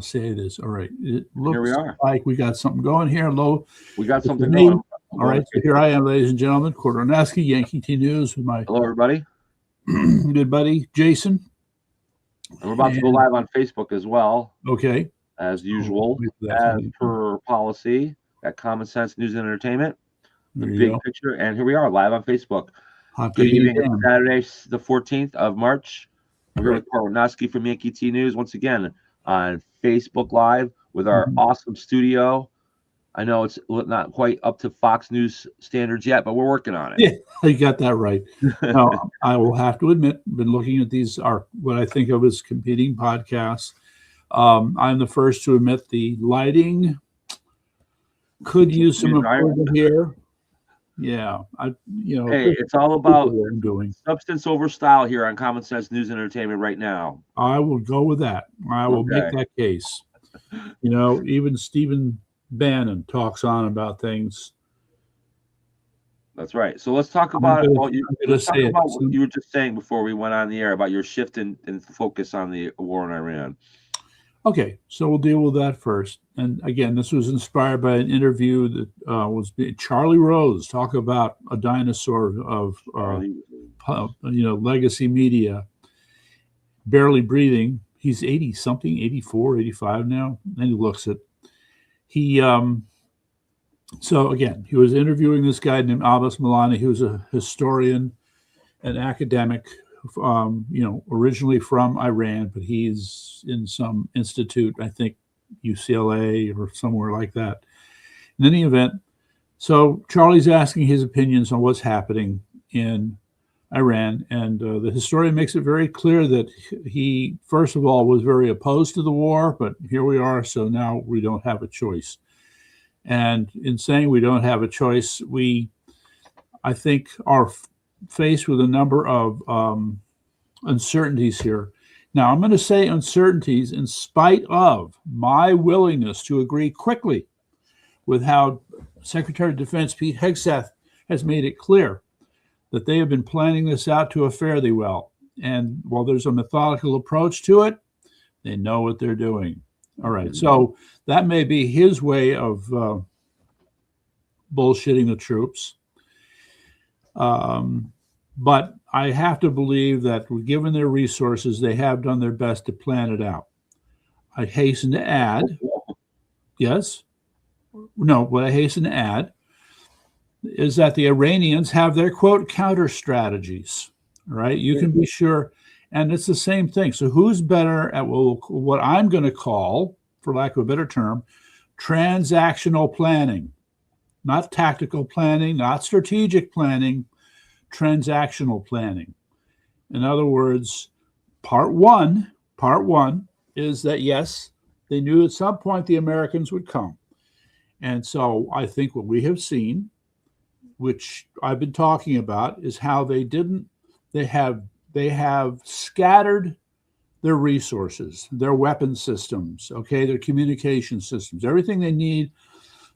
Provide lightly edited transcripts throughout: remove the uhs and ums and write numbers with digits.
to say this. All right. It Here we looks are. like we got something going here. Hello. We got It's something me. going. All right. So here I am, ladies and gentlemen. Kordonaski, Yankee T News with my Hello, everybody. good buddy, Jason. And we're about to go live on Facebook as well, Okay. as usual, that's as per policy at Common Sense News and Entertainment, the There you big go. picture. And here we are live on Facebook. Hot Good diggity evening. damn. It's Saturday, the 14th of March. We're here Right. with Kordonaski from Yankee T News once again on Facebook Live with our Mhm. awesome studio. I know it's not quite up to Fox News standards yet, but we're working on it. Yeah, you got that right. Now, I will have to admit, been looking at these are what I think of as competing podcasts. I'm the first to admit the lighting could use some improvement here. Yeah, hey, it's all about what I'm doing. Substance over style here on Common Sense News and Entertainment right now. I will go with that. I will make that case. Even Stephen Bannon talks on about things. That's right. So let's talk about what you were just saying before we went on the air about your shift in focus on the war in Iran. Okay, so we'll deal with that first. And again, this was inspired by an interview that was Charlie Rose talk about a dinosaur of legacy media, barely breathing. He's 80 something, 84, 85 now, and he looks it. So again, he was interviewing this guy named Abbas Milani. He was a historian, an academic, originally from Iran, but he's in some institute, I think UCLA or somewhere like that. In any event, so Charlie's asking his opinions on what's happening in Iran, and the historian makes it very clear that he, first of all, was very opposed to the war, but here we are, so now we don't have a choice. And in saying we don't have a choice, I think, are faced with a number of uncertainties here. Now, I'm going to say uncertainties in spite of my willingness to agree quickly with how Secretary of Defense Pete Hegseth has made it clear that they have been planning this out to a fairly well. And while there's a methodical approach to it, they know what they're doing. All right. So that may be his way of bullshitting the troops. But I have to believe that given their resources, they have done their best to plan it out. I hasten to add, what I hasten to add is that the Iranians have their, quote, counter strategies, right? You can be sure. And it's the same thing. So who's better at what I'm going to call, for lack of a better term, transactional planning, not tactical planning, not strategic planning, transactional planning. In other words, part one is that, yes, they knew at some point the Americans would come. And so I think what we have seen, which I've been talking about, is how they have scattered their resources, their weapon systems, their communication systems, everything they need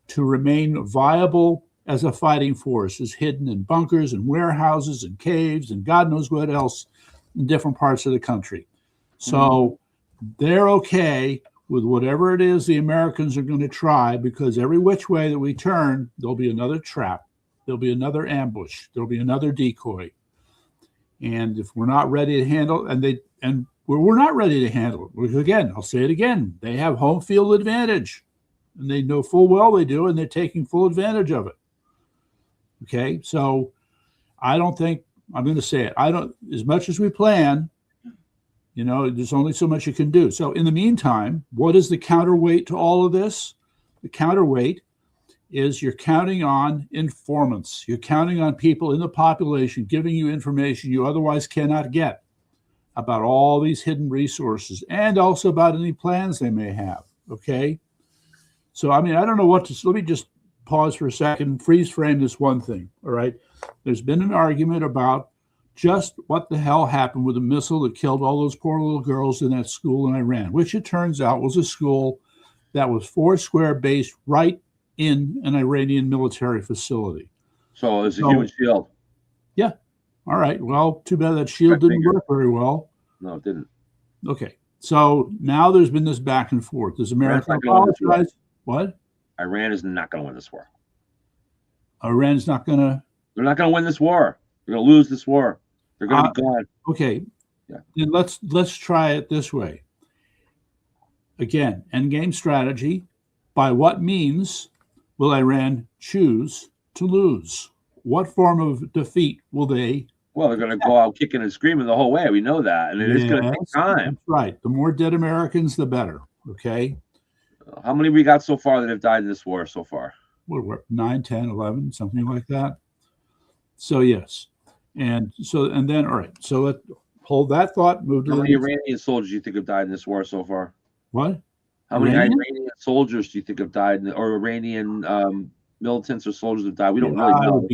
to remain viable as a fighting force is hidden in bunkers and warehouses and caves and God knows what else in different parts of the country. So they're okay with whatever it is the Americans are going to try, because every which way that we turn, there'll be another trap. There'll be another ambush. There'll be another decoy. And if we're not ready to handle, we're not ready to handle it. Again, I'll say it again. They have home field advantage, and they know full well they do, and they're taking full advantage of it. Okay, so I don't think, I'm going to say it, as much as we plan, there's only so much you can do. So in the meantime, what is the counterweight to all of this? The counterweight is you're counting on informants. You're counting on people in the population giving you information you otherwise cannot get about all these hidden resources and also about any plans they may have, okay? So, I don't know let me just pause for a second, freeze frame this one thing, all right? There's been an argument about just what the hell happened with the missile that killed all those poor little girls in that school in Iran, which it turns out was a school that was Foursquare based right in an Iranian military facility. So it's a human shield. Yeah. All right. Well, too bad that shield didn't work very well. No, it didn't. Okay. So now there's been this back and forth. Does America apologize? What? Iran is not going to win this war. Iran's not going to. They're not going to win this war. They're going to lose this war. They're going to be gone. Okay. Yeah. Then let's try it this way. Again, endgame strategy. By what means will Iran choose to lose? What form of defeat will they? Well, they're going to go out kicking and screaming the whole way. We know that, and it is going to take time. That's right. The more dead Americans, the better. Okay. How many we got so far that have died in this war so far? What, 9, 10, 11, something like that. So yes, and then all right. So let's hold that thought. Move to how many Iranian soldiers do you think have died in this war so far? What? How many Iranian soldiers do you think have died, or Iranian militants or soldiers have died? We don't really know. I would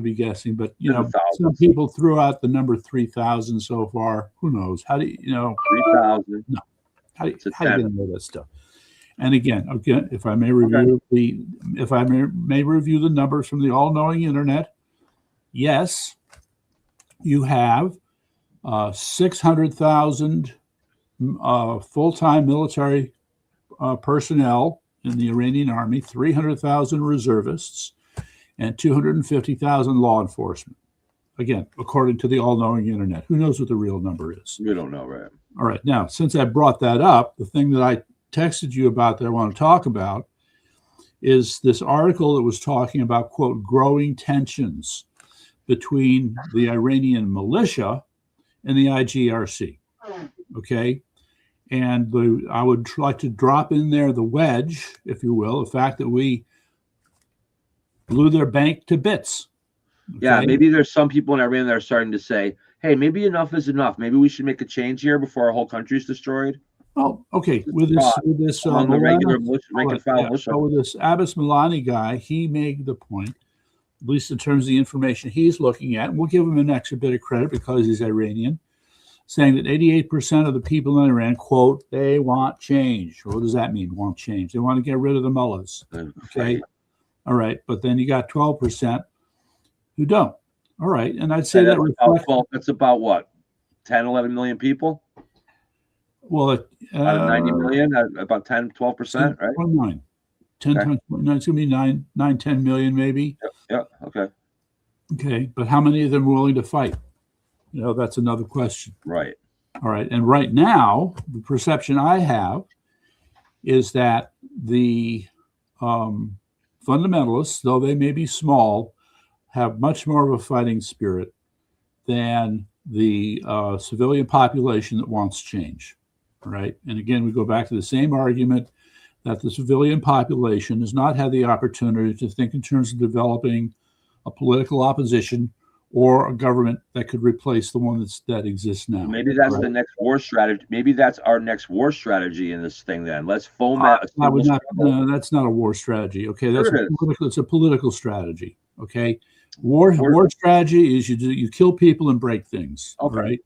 be guessing, but you know, some people threw out the number 3,000 so far. Who knows? How do you know? 3,000. No. How do you know that stuff? And again, if I may review may review the numbers from the all-knowing internet. Yes, you have 600,000 full-time military personnel in the Iranian army, 300,000 reservists, and 250,000 law enforcement. Again, according to the all-knowing internet. Who knows what the real number is? We don't know, right? All right. Now, since I brought that up, the thing that I texted you about that I want to talk about is this article that was talking about, quote, growing tensions between the Iranian militia and the IGRC. Okay. And I would like to drop in there the wedge, if you will, the fact that we blew their bank to bits. Okay? Yeah, maybe there's some people in Iran that are starting to say, hey, maybe enough is enough. Maybe we should make a change here before our whole country is destroyed. Oh, okay. With this the regular rank and file militia. So with this Abbas Milani guy, he made the point, at least in terms of the information he's looking at, and we'll give him an extra bit of credit because he's Iranian, saying that 88% of the people in Iran, quote, they want change. What does that mean, want change? They want to get rid of the mullahs. Okay. All right. But then you got 12% who don't. All right. And I'd say that's about what? 10, 11 million people? Well, out of 90 million, about 10, 12%, right? 9. 10 times 9, it's going to be 9, 10 million maybe. Yeah. Okay. Okay. But how many of them are willing to fight? You know, that's another question. Right. All right. And right now, the perception I have is that the fundamentalists, though they may be small, have much more of a fighting spirit than the civilian population that wants change. Right. And again, we go back to the same argument that the civilian population has not had the opportunity to think in terms of developing a political opposition or a government that could replace the one that exists now. Maybe that's the next war strategy. Maybe that's our next war strategy in this thing. Then let's foment. No, that's not a war strategy. Okay, it's a political strategy. Okay, war strategy is you kill people and break things. Okay. Right.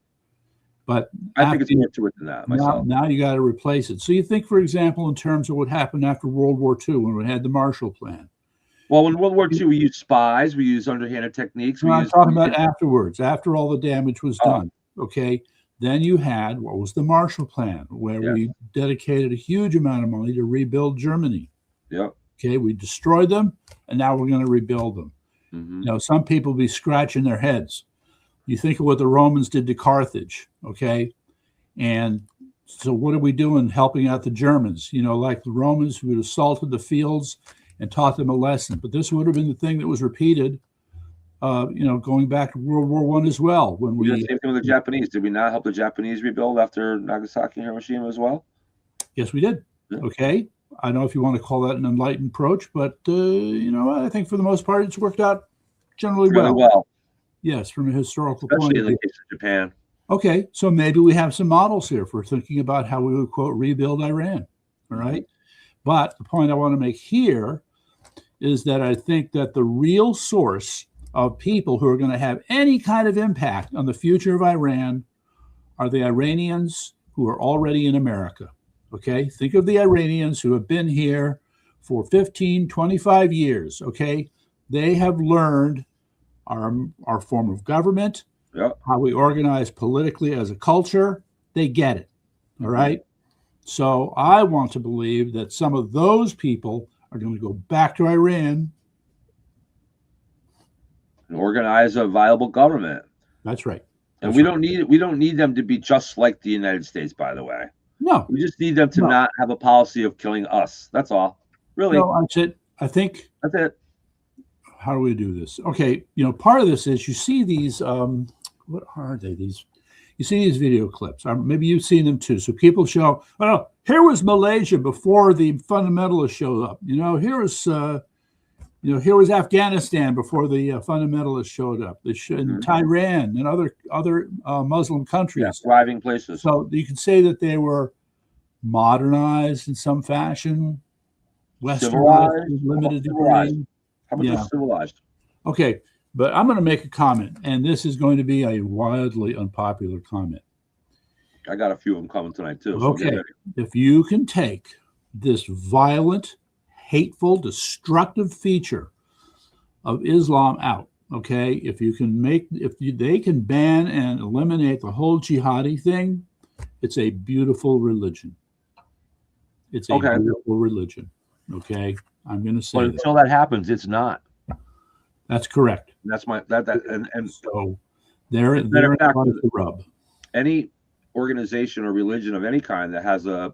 But I think it's more to it than that myself. Now you got to replace it. So you think, for example, in terms of what happened after World War II when we had the Marshall Plan. Well, in World War II, we used spies, we used underhanded techniques. I'm talking about afterwards, after all the damage was done. Okay. Then you had what was the Marshall Plan, where we dedicated a huge amount of money to rebuild Germany. Yeah. Okay. We destroyed them, and now we're going to rebuild them. Mm-hmm. Now, some people will be scratching their heads. You think of what the Romans did to Carthage, okay? And so what are we doing helping out the Germans? You know, like the Romans who had assaulted the fields and taught them a lesson. But this would have been the thing that was repeated, going back to World War I as well. When we same thing with the Japanese. Did we not help the Japanese rebuild after Nagasaki and Hiroshima as well? Yes, we did. Yeah. Okay. I don't know if you want to call that an enlightened approach, but, I think for the most part, it's worked out generally well. Yes, from a historical point of view. Especially in the case of Japan. Okay, so maybe we have some models here for thinking about how we would, quote, rebuild Iran, all right? But the point I want to make here is that I think that the real source of people who are going to have any kind of impact on the future of Iran are the Iranians who are already in America, okay? Think of the Iranians who have been here for 15, 25 years, okay? They have learned our form of government, how we organize politically as a culture. They get it. All right. So I want to believe that some of those people are going to go back to Iran and organize a viable government. That's right. And we don't need them to be just like the United States, by the way. No. We just need them to not have a policy of killing us. That's all. Really. No, that's it. I think that's it. How do we do this? Okay, part of this is you see these what are they? You see these video clips. Maybe you've seen them too. So people show, oh, here was Malaysia before the fundamentalists showed up. Here was Afghanistan before the fundamentalists showed up. And Tehran and other Muslim countries, thriving places. So you could say that they were modernized in some fashion, westernized, limited degree. How about civilized? Okay, but I'm going to make a comment, and this is going to be a wildly unpopular comment. I got a few of them coming tonight too. So okay, if you can take this violent, hateful, destructive feature of Islam out, okay, if they can ban and eliminate the whole jihadi thing, it's a beautiful religion. It's a beautiful religion. Okay, I'm going to say. But until that happens, it's not. That's correct. That's my and so they're the rub. Any organization or religion of any kind that has a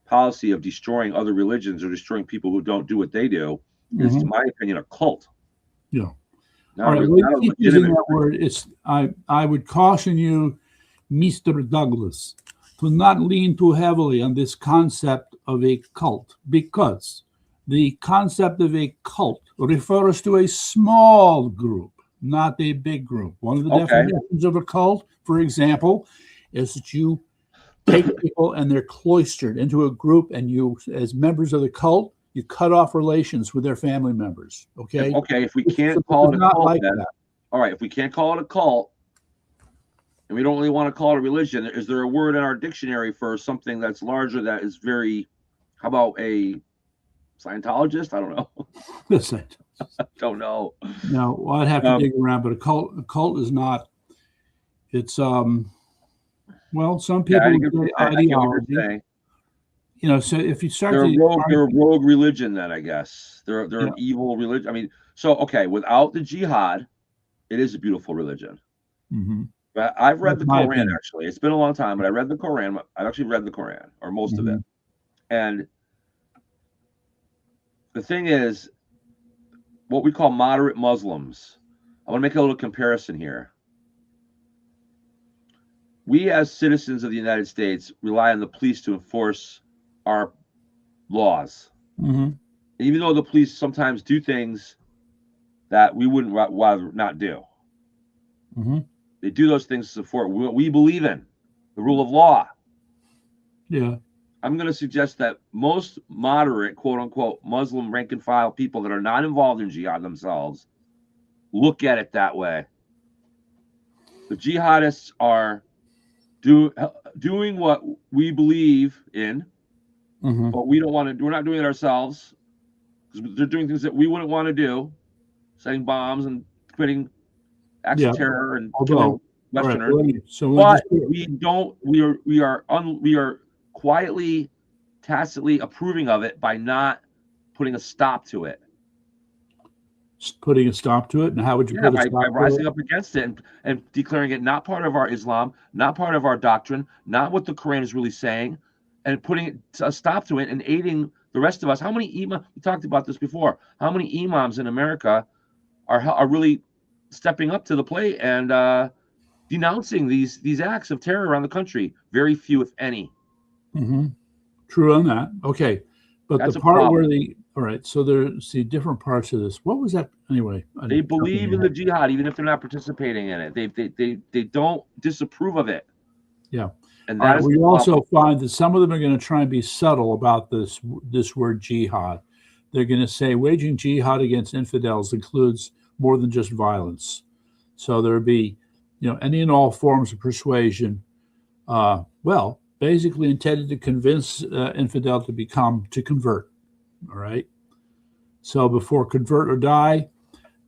policy of destroying other religions or destroying people who don't do what they do is, in my opinion, a cult. Yeah. All right. Well, keep using that word. I would caution you, Mr. Douglas, to not lean too heavily on this concept of a cult, because the concept of a cult refers to a small group, not a big group. One of the definitions of a cult, for example, is that you take people and they're cloistered into a group, and you, as members of the cult, you cut off relations with their family members. Okay. Okay. If we can't call it a cult, then, all right. If we can't call it a cult, and we don't really want to call it a religion, is there a word in our dictionary for something that's larger, that is very? How about a Scientologist? I don't know. I don't know. No, well, I'd have to dig around, but a cult is not. It's well, some people ideology. So if you start, they're a rogue religion. Then I guess they're an evil religion. I mean, so okay, without the jihad, it is a beautiful religion. Mm-hmm. But I've read the Quran. Actually, it's been a long time, but I read the Quran. I've actually read the Quran, or most of it, and the thing is, what we call moderate Muslims. I want to make a little comparison here. We, as citizens of the United States, rely on the police to enforce our laws. Mm-hmm. Even though the police sometimes do things that we wouldn't rather not do. Mm-hmm. They do those things to support what we believe in, the rule of law. Yeah. I'm going to suggest that most moderate, quote unquote, Muslim rank and file people that are not involved in jihad themselves look at it that way. The jihadists are doing what we believe in, but we don't want to. We're not doing it ourselves, because they're doing things that we wouldn't want to do, setting bombs and committing acts of terror and killing Westerners. Right, so but we don't. We are quietly, tacitly approving of it by not putting a stop to it. Putting a stop to it, and how would you put a stop by rising up against it and declaring it not part of our Islam, not part of our doctrine, not what the Quran is really saying, and putting a stop to it and aiding the rest of us. How many imams? We talked about this before. How many imams in America are really stepping up to the plate and denouncing these acts of terror around the country? Very few, if any. Mm-hmm. True on that. Okay, but that's the part where all right. So there's different parts of this. What was that anyway? They believe in the jihad, even if they're not participating in it. They don't disapprove of it. Yeah, and that we also find that some of them are going to try and be subtle about this word jihad. They're going to say waging jihad against infidels includes more than just violence. So there'd be, any and all forms of persuasion. Basically intended to convince infidel to convert. All right. So before convert or die,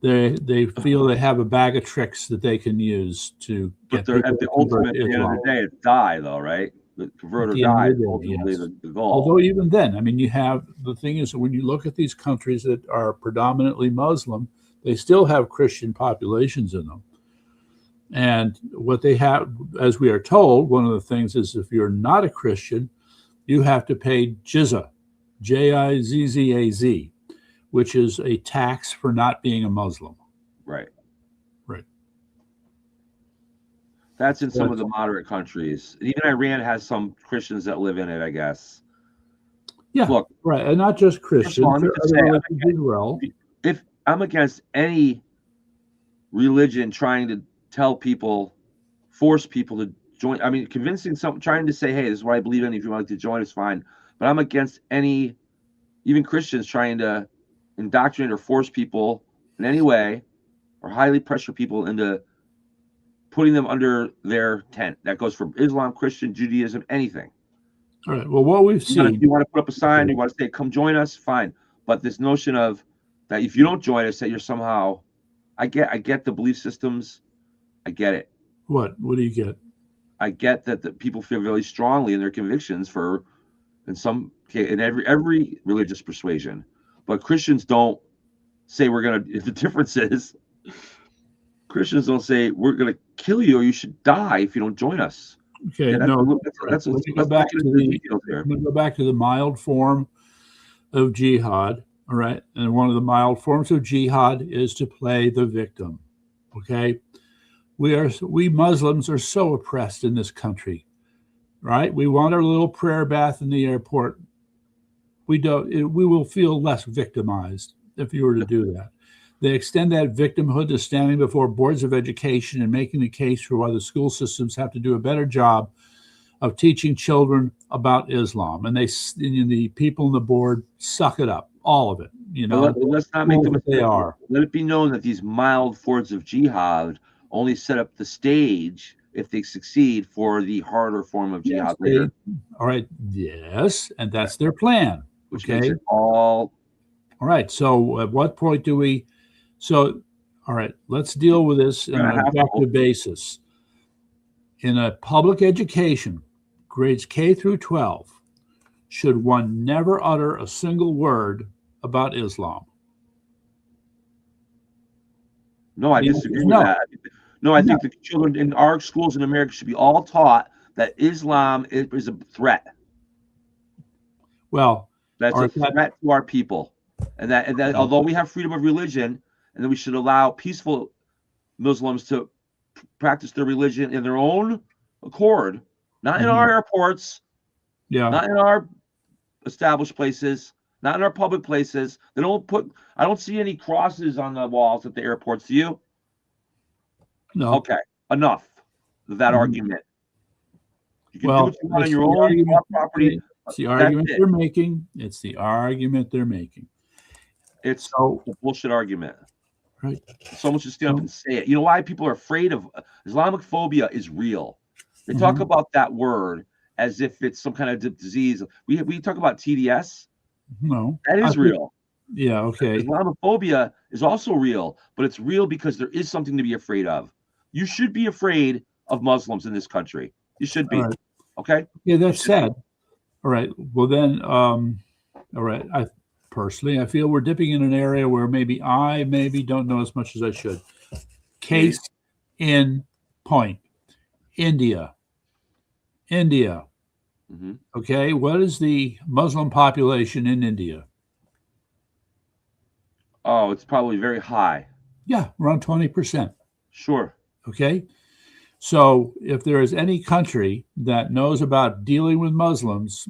they feel they have a bag of tricks that they can use to get. But at the ultimate end of the day, it's die though, right? convert At or the end die of is the day, ultimately yes. the goal. Although even then, I mean, the thing is, when you look at these countries that are predominantly Muslim, they still have Christian populations in them. And what they have, as we are told, one of the things is if you're not a Christian, you have to pay jizya, Jizzaz, which is a tax for not being a Muslim. Right. Right. That's in some of the moderate countries. Even Iran has some Christians that live in it, I guess. Yeah, Look, right. And not just first of all, Christians, let me there are just other say, religions as well. if I'm against any religion trying to tell people, force people to join, I mean, convincing some, trying to say, hey, this is what I believe in. If you want to join, it's fine. But I'm against any, even Christians trying to indoctrinate or force people in any way or highly pressure people into putting them under their tent. That goes for Islam, Christian, Judaism, anything. All right. Well, what we've seen. If you want to put up a sign, you want to say, come join us, fine. But this notion of that if you don't join us, that you're somehow, I get the belief systems. I get it. What do you get? I get that the people feel really strongly in their convictions in every religious persuasion. But Christians don't say we're going to, the difference is Christians don't say we're going to kill you or you should die if you don't join us. Okay, Yeah, no. Let me go back to the mild form of jihad. All right, and one of the mild forms of jihad is to play the victim. Okay, we Muslims are so oppressed in this country, right? We want our little prayer bath in the airport. We will feel less victimized if you were to do that. They extend that victimhood to standing before boards of education and making the case for why the school systems have to do a better job of teaching children about Islam. And the people on the board suck it up, all of it. Let's not make the mistake. They are. Let it be known that these mild forms of jihad only set up the stage, if they succeed, for the harder form of jihad later. All right. Yes, and that's their plan. Which makes it all right. So at what point do we? So, all right, let's deal with this on an objective basis. In a public education, grades K through 12, should one never utter a single word about Islam? No, I disagree with that. No, I think the children in our schools in America should be all taught that Islam is a threat. Well, that's a threat to our people, and that although we have freedom of religion, and that we should allow peaceful Muslims to practice their religion in their own accord, not in our airports, not in our established places, not in our public places. I don't see any crosses on the walls at the airports. Do you? No. Okay, enough of that argument. You can do what you want on your own property. It's the argument they're making. It's the argument they're making. It's a bullshit argument. Right. Someone should stand up and say it. You know why people are afraid of Islamic phobia is real. They talk about that word as if it's some kind of disease. We talk about TDS. No. That is real. Yeah, okay. Islamophobia is also real, but it's real because there is something to be afraid of. You should be afraid of Muslims in this country. You should be. Right. Okay? Yeah, that's sad. All right. Well, then, all right. I feel we're dipping in an area where maybe I don't know as much as I should. Case in point. India. Okay. What is the Muslim population in India? Oh, it's probably very high. Yeah, around 20%. Sure. Okay. So if there is any country that knows about dealing with Muslims,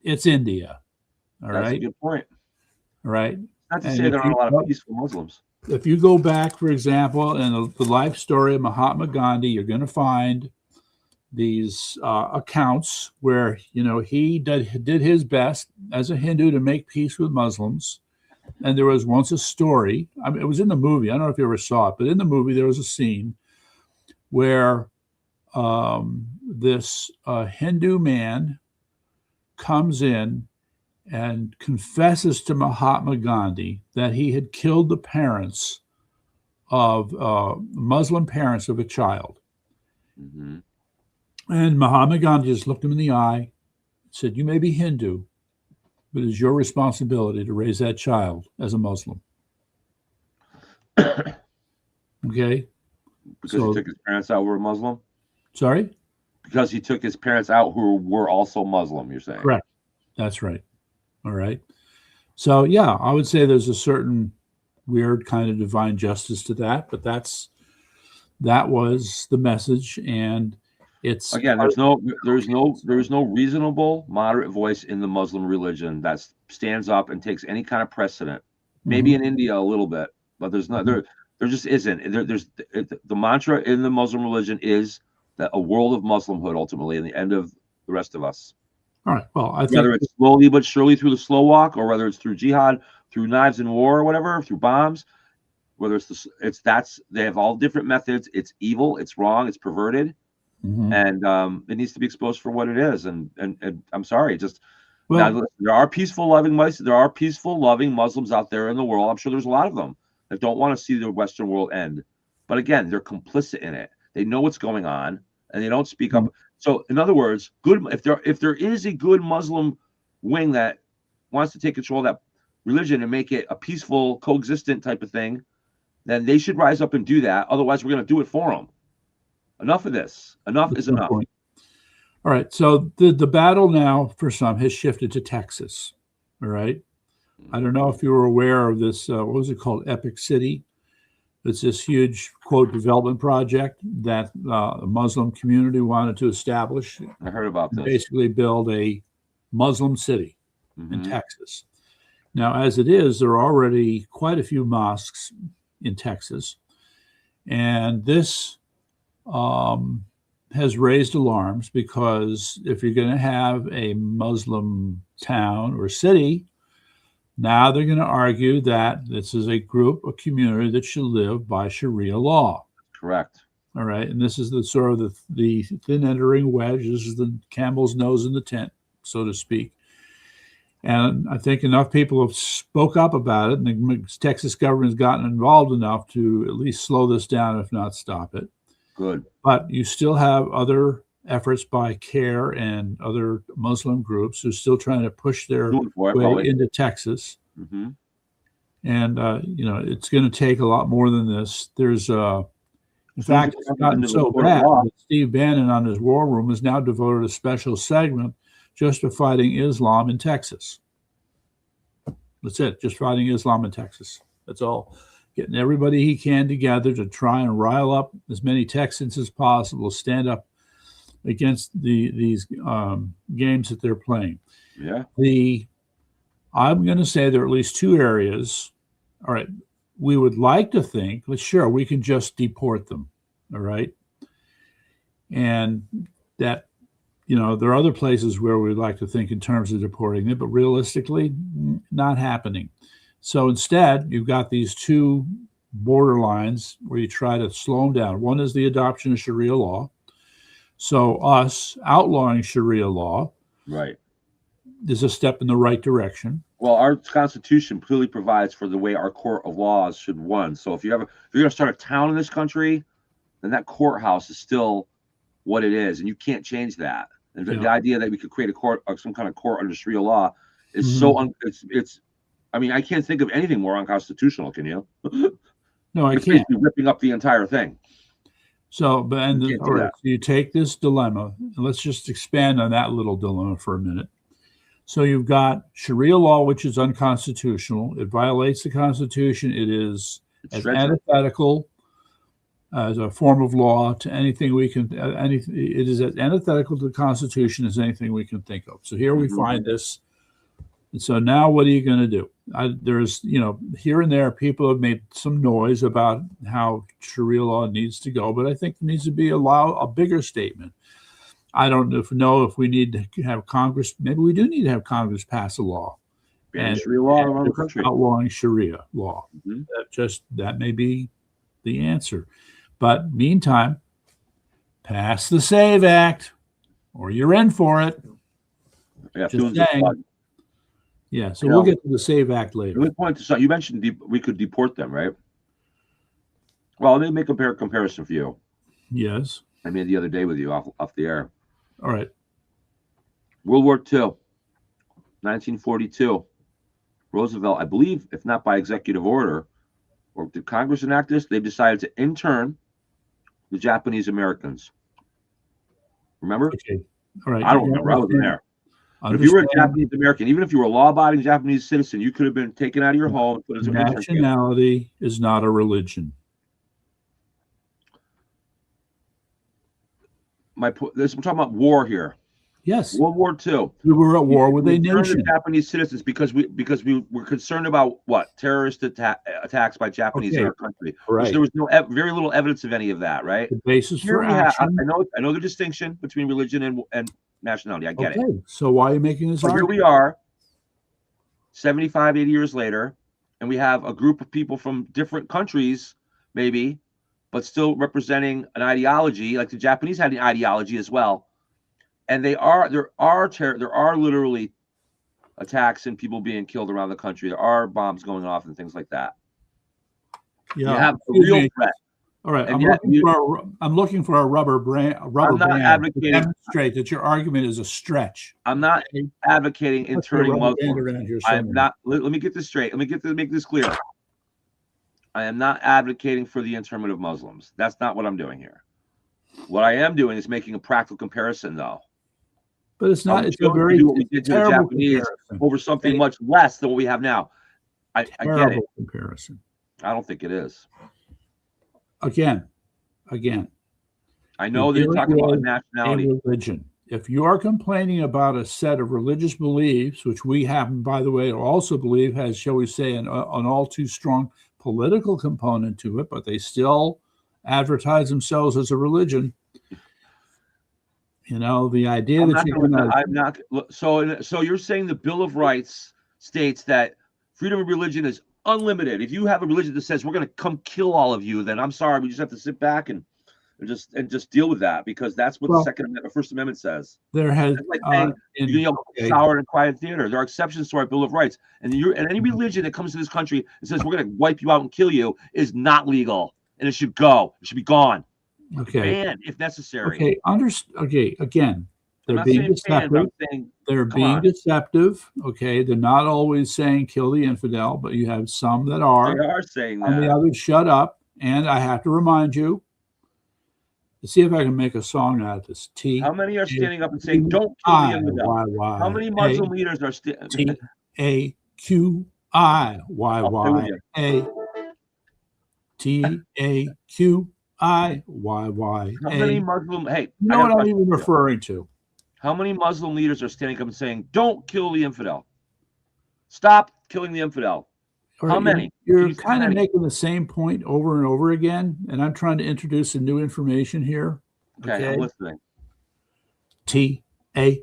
it's India. All right. That's a good point. All right. Not to say there aren't a lot of peaceful Muslims. If you go back, for example, in the life story of Mahatma Gandhi, you're going to find these accounts where, he did his best as a Hindu to make peace with Muslims. And there was once a story, it was in the movie, I don't know if you ever saw it, but in the movie there was a scene where this Hindu man comes in and confesses to Mahatma Gandhi that he had killed the parents of Muslim parents of a child. And Mahatma Gandhi just looked him in the eye, said, "You may be Hindu, but it's your responsibility to raise that child as a Muslim." Okay. Because he So, took his parents out who were Muslim? sorry? Because he took his parents out who were also Muslim, you're saying? Correct. That's right. All right. So, yeah, I would say there's a certain weird kind of divine justice to that, but that was the message, and it's Again, there's no reasonable moderate voice in the Muslim religion that stands up and takes any kind of precedent. Maybe Mhm. in India a little bit, but there's not there just isn't. The mantra in the Muslim religion is that a world of Muslimhood ultimately, and the end of the rest of us. All right. Well, I think Whether it's slowly but surely through the slow walk, or whether it's through jihad, through knives and war, or whatever, through bombs. Whether it's that's they have all different methods. It's evil. It's wrong. It's perverted, mhm. and it needs to be exposed for what it is. And I'm sorry, just now Well, there are peaceful, loving Muslims out there in the world. I'm sure there's a lot of them that don't want to see the Western world end, but again, they're complicit in it. They know what's going on, and they don't speak mhm. up. So, in other words, good if there is a good Muslim wing that wants to take control of that religion and make it a peaceful, coexistent type of thing, then they should rise up and do that. Otherwise, we're going to do it for them. Enough of this. Enough That's is my enough. point. All right. So the battle now for some has shifted to Texas. All right. I don't know if you were aware of this. What was it called? Epic City. It's this huge quote development project that a Muslim community wanted to establish, I heard about and this. basically build a Muslim city in Hmm. Texas. Now, as it is, there are already quite a few mosques in Texas, and this um, has raised alarms because if you're going to have a Muslim town or city, now they're going to argue that this is a group, a community that should live by Sharia law. Correct. All right, and this is the sort of the thin entering wedge. This is the camel's nose in the tent, so to speak. And I think enough people have spoke up about it, and the Texas government has gotten involved enough to at least slow this down, if not stop it. Good. But you still have other efforts by CARE and other Muslim groups who are still trying to push their Doing for it, way probably. into Texas. Hmm. And, it's going to take a lot more than this. There's, in As soon as fact, it it's comes gotten into the so court of bad law, that Steve Bannon on his War Room has now devoted a special segment just to fighting Islam in Texas. That's it, just fighting Islam in Texas. That's all. Getting everybody he can together to try and rile up as many Texans as possible, stand up against these games that they're playing. yeah. I'm going to say there are at least two areas. All right, we would like to think, well, sure, we can just deport them. All right, and that there are other places where we'd like to think in terms of deporting them, but realistically, not happening. So instead, you've got these two borderlines where you try to slow them down. One is the adoption of Sharia law. So us outlawing Sharia law Right. is a step in the right direction. Well, our Constitution clearly provides for the way our court of laws should run. So if you're going to start a town in this country, then that courthouse is still what it is, and you can't change that. And the idea that we could create a court or some kind of court under Sharia law is it's. I mean, I can't think of anything more unconstitutional. Can you? No, I It's can't. basically ripping up the entire thing. So, You can't do all right, that. so you take this dilemma, and let's just expand on that little dilemma for a minute. So you've got Sharia law, which is unconstitutional. It violates the Constitution. It is It's as treacherous. antithetical as a form of law to anything we can. It is as antithetical to the Constitution as anything we can think of. So here we Mhm. find this. And so now, what are you going to do? There's, here and there, people have made some noise about how Sharia law needs to go, but I think there needs to be a bigger statement. I don't know if we need to have Congress. Maybe we do need to have Congress pass a law Ban and Sharia law around the country. outlawing Sharia law. Mhm. That may be the answer. But meantime, pass the SAVE Act, or you're in for it. Yeah, Just feelings of saying. flood. Yeah, so You we'll know, get to the SAVE Act later. Let me point this out. You mentioned we could deport them, right? Well, let me make a comparison for you. Yes. I made the other day with you off the air. All right. World War II, 1942. Roosevelt, I believe, if not by executive order, or did Congress enact this, they decided to intern the Japanese Americans. Remember? Okay. All right. I don't remember. I wasn't there. But if you were a Japanese American, even if you were a law-abiding Japanese citizen, you could have been taken out of your home and put into an intern camp. Nationality is not a religion. I'm talking about war here. Yes. World War II. We were at war with a We turned nation. to Japanese citizens because we were concerned about what terrorist attacks by Japanese in our country. Right. Which there was very little evidence of any of that. Right. The basis Here for we have, action. I know the distinction between religion and nationality. I get it. So why are you making this But here argument? we are, 75, 80 years later, and we have a group of people from different countries, maybe, but still representing an ideology. Like the Japanese had an ideology as well. And there are literally attacks and people being killed around the country. There are bombs going off and things like that. Yeah. You have a real threat. All right. And I'm looking for a rubber band to demonstrate that your argument is a stretch. I'm not advocating interning Muslims. I'm not. Let me get this straight. Make this clear. I am not advocating for the internment of Muslims. That's not what I'm doing here. What I am doing is making a practical comparison, though. But it's not. It's a very what we did to the Japanese over something much less than what we have now. I get it. Comparison. I don't think it is. Again. I know they're talking about nationality. Religion. If you are complaining about a set of religious beliefs, which we happen, by the way, to also believe has, shall we say, an all too strong political component to it, but they still advertise themselves as a religion. You know, the idea that you're going to... I'm not... So you're saying the Bill of Rights states that freedom of religion is unlimited. If you have a religion that says we're going to come kill all of you, then I'm sorry, we just have to sit back and just deal with that, because that's what the First Amendment says. There has shower and quiet theater. There are exceptions to our Bill of Rights, and any religion that comes to this country and says we're going to wipe you out and kill you is not legal, and it should go. It should be gone. Okay. Banned if necessary. Okay. Again, they're being deceptive. They're being deceptive. Okay. They're not always saying kill the infidel, but you have some that are. They are saying that. And the others shut up. And I have to remind you, to see if I can make a song out of this. How many are standing up and saying don't kill the infidel? How many Muslim leaders are TAQIYYA. TAQIYYA. How many Muslim? Hey, you know what I'm even referring to? How many Muslim leaders are standing up and saying, "Don't kill the infidel. Stop killing the infidel"? How many? You're kind of making the same point over and over again, and I'm trying to introduce some new information here. Okay, I'm listening. TAQIYYA.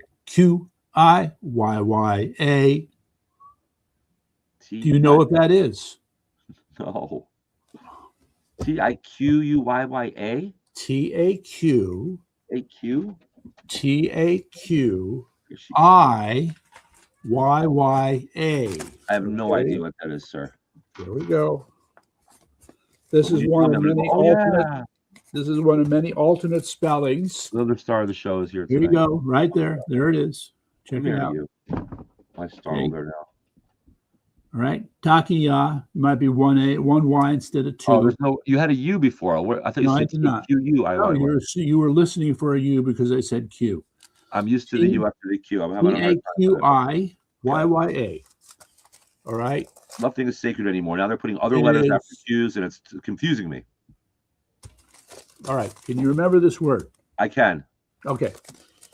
Do you know what that is? No. TIQUYYA? TAQ. AQ? TAQIYYA. I have no idea what that is, sir. Here we go. This is one of many alternate. This is one of many alternate spellings. Another star of the show is here tonight. Here you go, right there. There it is. Check it out. I startled her now. All right, Takiya might be one Y instead of two. Oh, there's no. You had a U before. I thought you said QU. No, you were listening for a U because I said Q. I'm used to the U after the Q. I'm having a hard time. TAQIYYA. All right. Nothing is sacred anymore. Now they're putting other letters after Q's, and it's confusing me. All right. Can you remember this word? I can. Okay.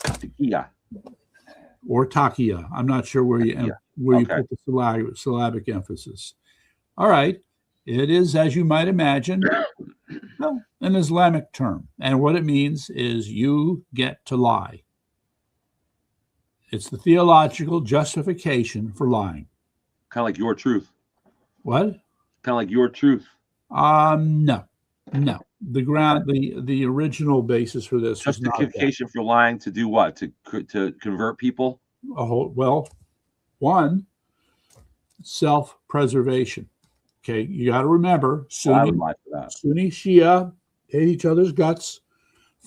Takiya. Or Takiya. I'm not sure where you put the syllabic emphasis. All right. It is, as you might imagine, an Islamic term. And what it means is you get to lie. It's the theological justification for lying. Kind of like your truth. What? Kind of like your truth. No. The original basis for this justification for lying to do what? To convert people? One, self-preservation. Okay, you got to remember, Sunni Shia hate each other's guts.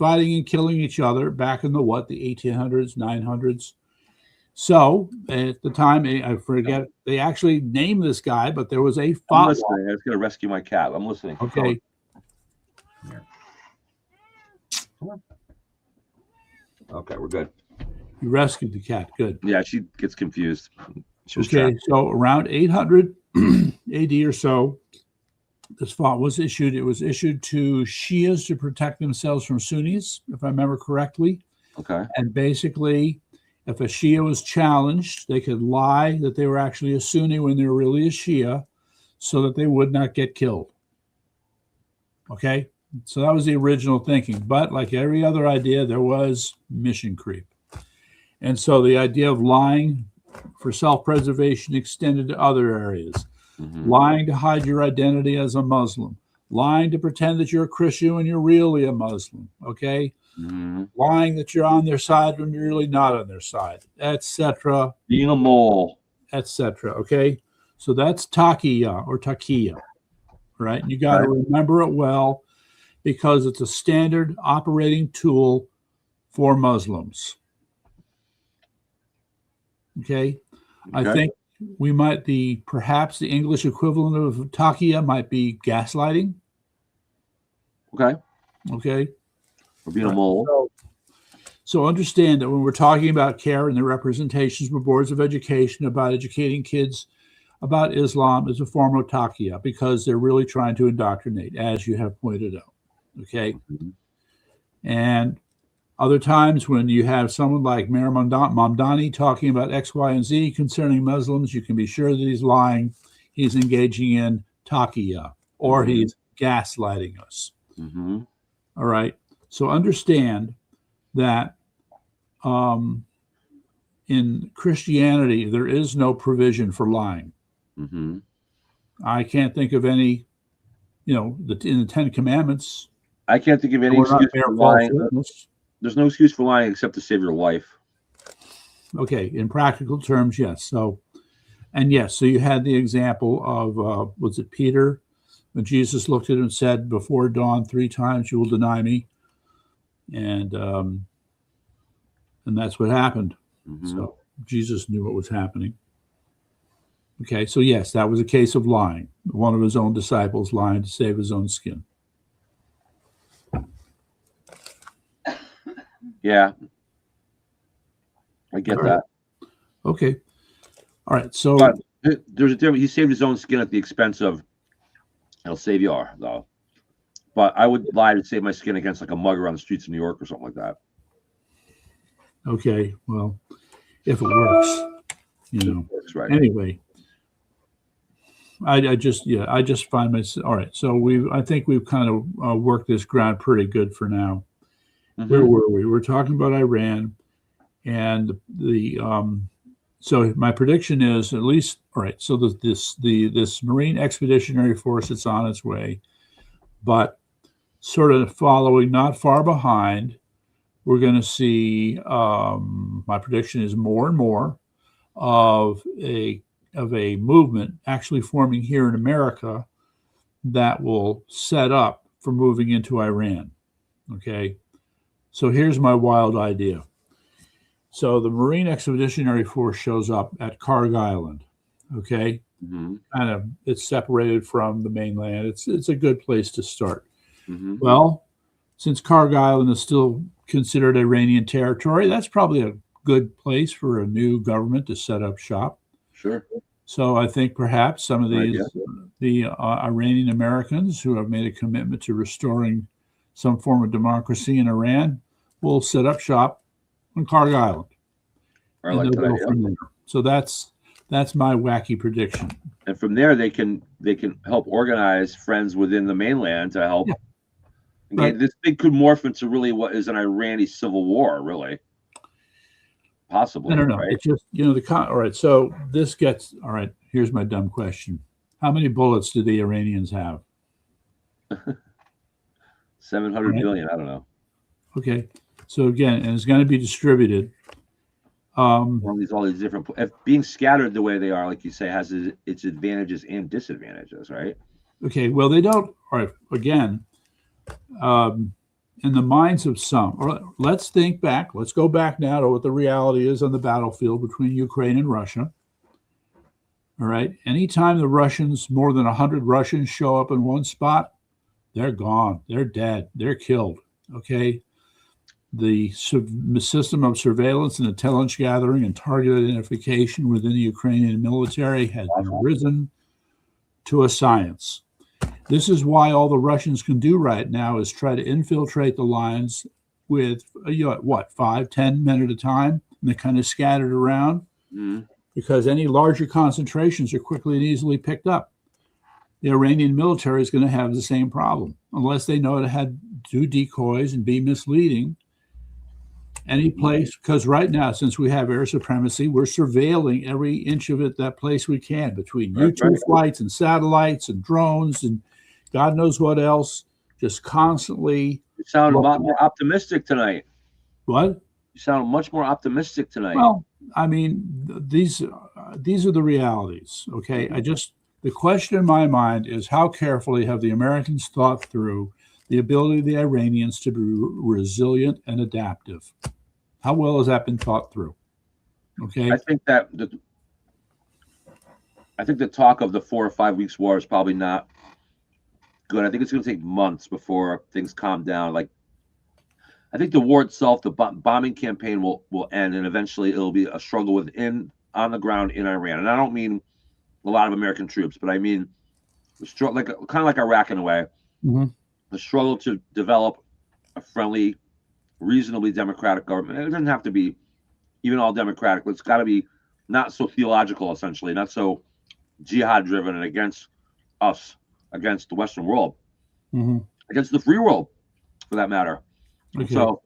fighting and killing each other back in the 1800s, 900s. So at the time, I forget, they actually named this guy, but there was a I'm fatwa. listening. I was going to rescue my cat. I'm listening. Keep Okay. going. Okay, we're good. You rescued the cat. Good. Yeah, she gets confused. She was Okay, trapped. so around 800 AD or so, this fatwa was issued. It was issued to Shias to protect themselves from Sunnis, if I remember correctly. Okay. And basically, if a Shia was challenged, they could lie that they were actually a Sunni when they were really a Shia so that they would not get killed. Okay? So that was the original thinking. But like every other idea, there was mission creep. And so the idea of lying for self-preservation extended to other areas. Lying to hide your identity as a Muslim. Lying to pretend that you're a Christian when you're really a Muslim. Okay? Lying that you're on their side when you're really not on their side, etc. Being a mole, etc. Okay, so that's taqiyya or taqiyya, right? And you got to remember it well because it's a standard operating tool for Muslims. Okay, I think we might perhaps the English equivalent of taqiyya might be gaslighting. Okay. Or being a mole. So understand that when we're talking about CARE and the representations for boards of education about educating kids about Islam is a form of taqiyya because they're really trying to indoctrinate, as you have pointed out. Okay. And other times when you have someone like Mayor Mamdani talking about X, Y, and Z concerning Muslims, you can be sure that he's lying. He's engaging in taqiyya or he's gaslighting us. All right. So understand that in Christianity, there is no provision for lying. I can't think of any, in the Ten Commandments. I can't think of any excuse for lying. There's no excuse for lying except to save your life. Okay. In practical terms, yes. So you had the example of, was it Peter? When Jesus looked at him and said, before dawn 3 times you will deny me. And that's what happened. So Jesus knew what was happening. Okay, so yes, that was a case of lying. One of his own disciples lying to save his own skin. Yeah, I get that. Okay, all right. So but there's a difference. He saved his own skin at the expense of. I'll save you, though. But I would lie to save my skin against like a mugger on the streets of New York or something like that. Okay, well, if it works, It works, right. Anyway, I just find myself, all right. So I think we've kind of worked this ground pretty good for now. Where were we? We're talking about Iran and so my prediction is at least, all right, so this Marine Expeditionary Force that's on its way, but sort of following not far behind, we're going to see, my prediction is more and more of a movement actually forming here in America that will set up for moving into Iran. Okay, so here's my wild idea. So the Marine Expeditionary Force shows up at Karg Island. Okay, kind of it's separated from the mainland. It's a good place to start. Well, since Karg Island is still considered Iranian territory, that's probably a good place for a new government to set up shop. Sure. So I think perhaps some of the Iranian Americans who have made a commitment to restoring some form of democracy in Iran will set up shop on Karg Island. I like that idea. So that's my wacky prediction. And from there, they can help organize friends within the mainland to help. Yeah. Right. This thing could morph into really what is an Iranian civil war, really. Possibly. I don't know. Right? It's just, all right. So this gets, all right, here's my dumb question. How many bullets do the Iranians have? 700 billion. I don't know. Okay. So again, and it's going to be distributed. All these different, if being scattered the way they are, like you say, has its advantages and disadvantages, right? Okay. Well, they don't, all right, again, in the minds of some, or let's think back, let's go back now to what the reality is on the battlefield between Ukraine and Russia. All right. Anytime the Russians, more than 100 Russians show up in one spot, they're gone. They're dead. They're killed. Okay. The system of surveillance and intelligence gathering and target identification within the Ukrainian military has risen to a science. This is why all the Russians can do right now is try to infiltrate the lines with, 5, 10 men at a time, and they're kind of scattered around. Mm-hmm. Because any larger concentrations are quickly and easily picked up. The Iranian military is going to have the same problem unless they know how to do decoys and be misleading. Any place, because right now, since we have air supremacy, we're surveilling every inch of it, that place we can, between U-2 flights and satellites and drones and God knows what else, just constantly. You sound a lot more optimistic tonight. What? You sound much more optimistic tonight. Well, I mean, these are the realities. Okay, the question in my mind is how carefully have the Americans thought through the ability of the Iranians to be resilient and adaptive? How well has that been thought through? Okay, I think the talk of the 4 or 5 weeks war is probably not good. I think it's going to take months before things calm down. Like, I think the war itself, the bombing campaign will end, and eventually it'll be a struggle on the ground in Iran. And I don't mean a lot of American troops, but I mean kind of like Iraq in a way. Mm-hmm. The struggle to develop a friendly, reasonably democratic government. It doesn't have to be even all democratic, but it's got to be not so theological, essentially, not so jihad driven and against us, against the Western world, against the free world, for that matter. Okay. So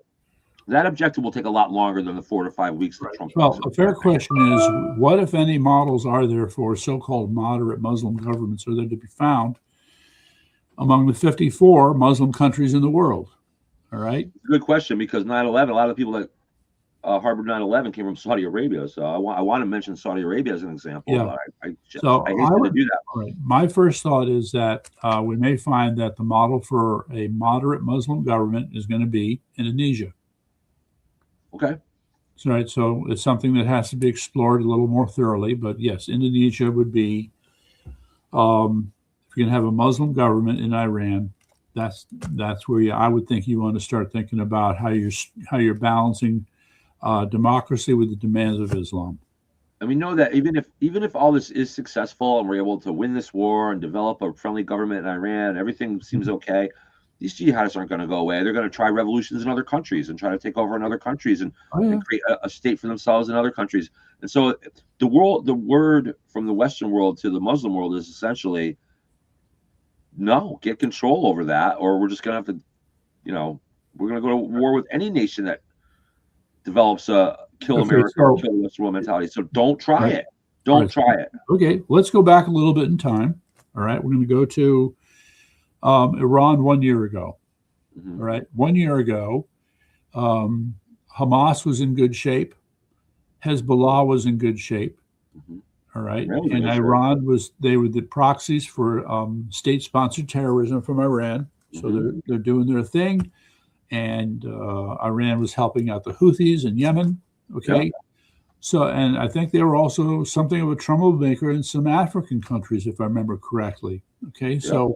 that objective will take a lot longer than the 4 to 5 weeks that Trump. Well, a fair question is, what, if any, models are there for so-called moderate Muslim governments are there to be found among the 54 Muslim countries in the world? All right. Good question, because 9/11, a lot of the people that harbored 9/11 came from Saudi Arabia. So I want to mention Saudi Arabia as an example. Yeah. I hate to do that. Right. My first thought is that we may find that the model for a moderate Muslim government is going to be Indonesia. Okay. So, right. So it's something that has to be explored a little more thoroughly. But yes, Indonesia would be, if you're going to have a Muslim government in Iran, that's where I would think you want to start thinking about how you're balancing democracy with the demands of Islam. And we know that even if all this is successful and we're able to win this war and develop a friendly government in Iran, everything seems okay, these jihadists aren't going to go away. They're going to try revolutions in other countries and try to take over in other countries and create a state for themselves in other countries. And so the word from the Western world to the Muslim world is essentially, no, get control over that, or we're just going to have to, we're going to go to war with any nation that develops a kill America or kill the Western world mentality. So don't try it. Don't try it. Okay, let's go back a little bit in time. All right, we're going to go to Iran 1 year ago. Mm-hmm. All right, 1 year ago, Hamas was in good shape. Hezbollah was in good shape. Mm-hmm. All right, and Iran they were the proxies for state-sponsored terrorism from Iran. So they're doing their thing. And Iran was helping out the Houthis in Yemen. Okay. Yeah. So, and I think they were also something of a troublemaker in some African countries, if I remember correctly. Okay. Yeah.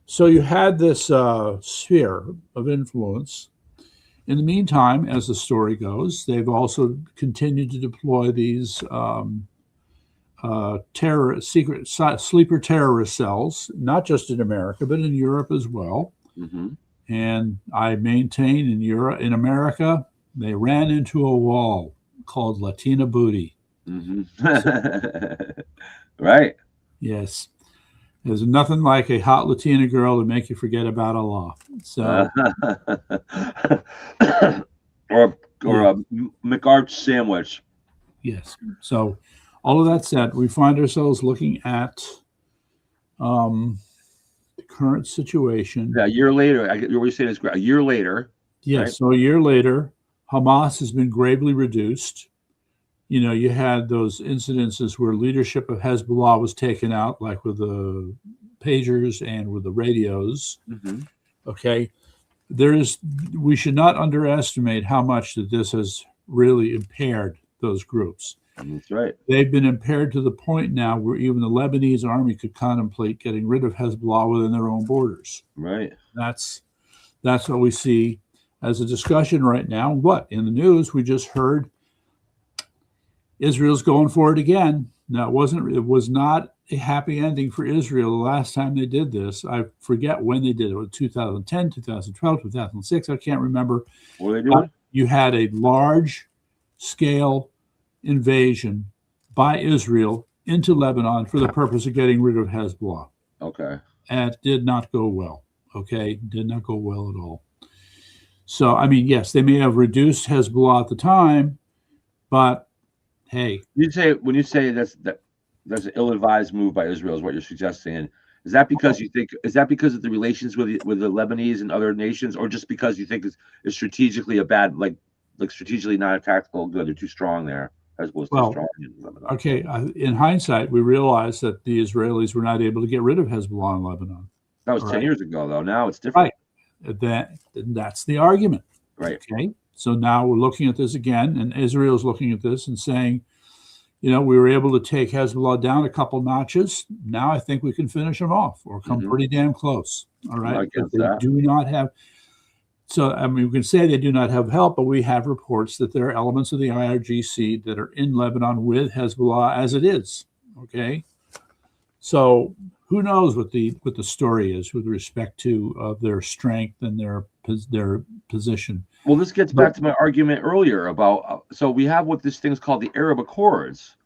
So you had this sphere of influence. In the meantime, as the story goes, they've also continued to deploy these secret sleeper terrorist cells, not just in America, but in Europe as well. Mm-hmm. And I maintain in America, they ran into a wall called Latina booty. Mm-hmm. Right. Yes. There's nothing like a hot Latina girl to make you forget about Allah. So, or a McArch sandwich. Yes. So, all of that said, we find ourselves looking at the current situation. Yeah, a year later, what you're saying is a year later. Yes. Right? So a year later, Hamas has been gravely reduced. You had those incidences where leadership of Hezbollah was taken out, like with the pagers and with the radios. Mm-hmm. Okay. we should not underestimate how much that this has really impaired those groups. That's right. They've been impaired to the point now where even the Lebanese army could contemplate getting rid of Hezbollah within their own borders. Right. That's what we see as a discussion right now. What in the news we just heard? Israel's going for it again. Now it was not a happy ending for Israel the last time they did this. I forget when they did it. It was 2010, 2012, 2006. I can't remember. What are they doing? You had a large scale invasion by Israel into Lebanon for the purpose of getting rid of Hezbollah. Okay. And it did not go well. Okay. Did not go well at all. So, I mean, yes, they may have reduced Hezbollah at the time, but hey. When you say that's an ill-advised move by Israel is what you're suggesting. And is that because of the relations with the Lebanese and other nations, or just because you think it's strategically a bad, like strategically not a tactical good? They're too strong there. Hezbollah's too strong in Lebanon. Okay. In hindsight, we realized that the Israelis were not able to get rid of Hezbollah in Lebanon. That was 10 years ago, though. Now it's different. Right. That's the argument. Right. Okay. So now we're looking at this again, and Israel's looking at this and saying, we were able to take Hezbollah down a couple notches. Now I think we can finish them off or come pretty damn close. All right. They do not have. So, I mean, we can say they do not have help, but we have reports that there are elements of the IRGC that are in Lebanon with Hezbollah as it is. Okay. So who knows what the story is with respect to their strength and their position. Well, this gets back to my argument earlier about so we have what this thing's called the Arab Accords,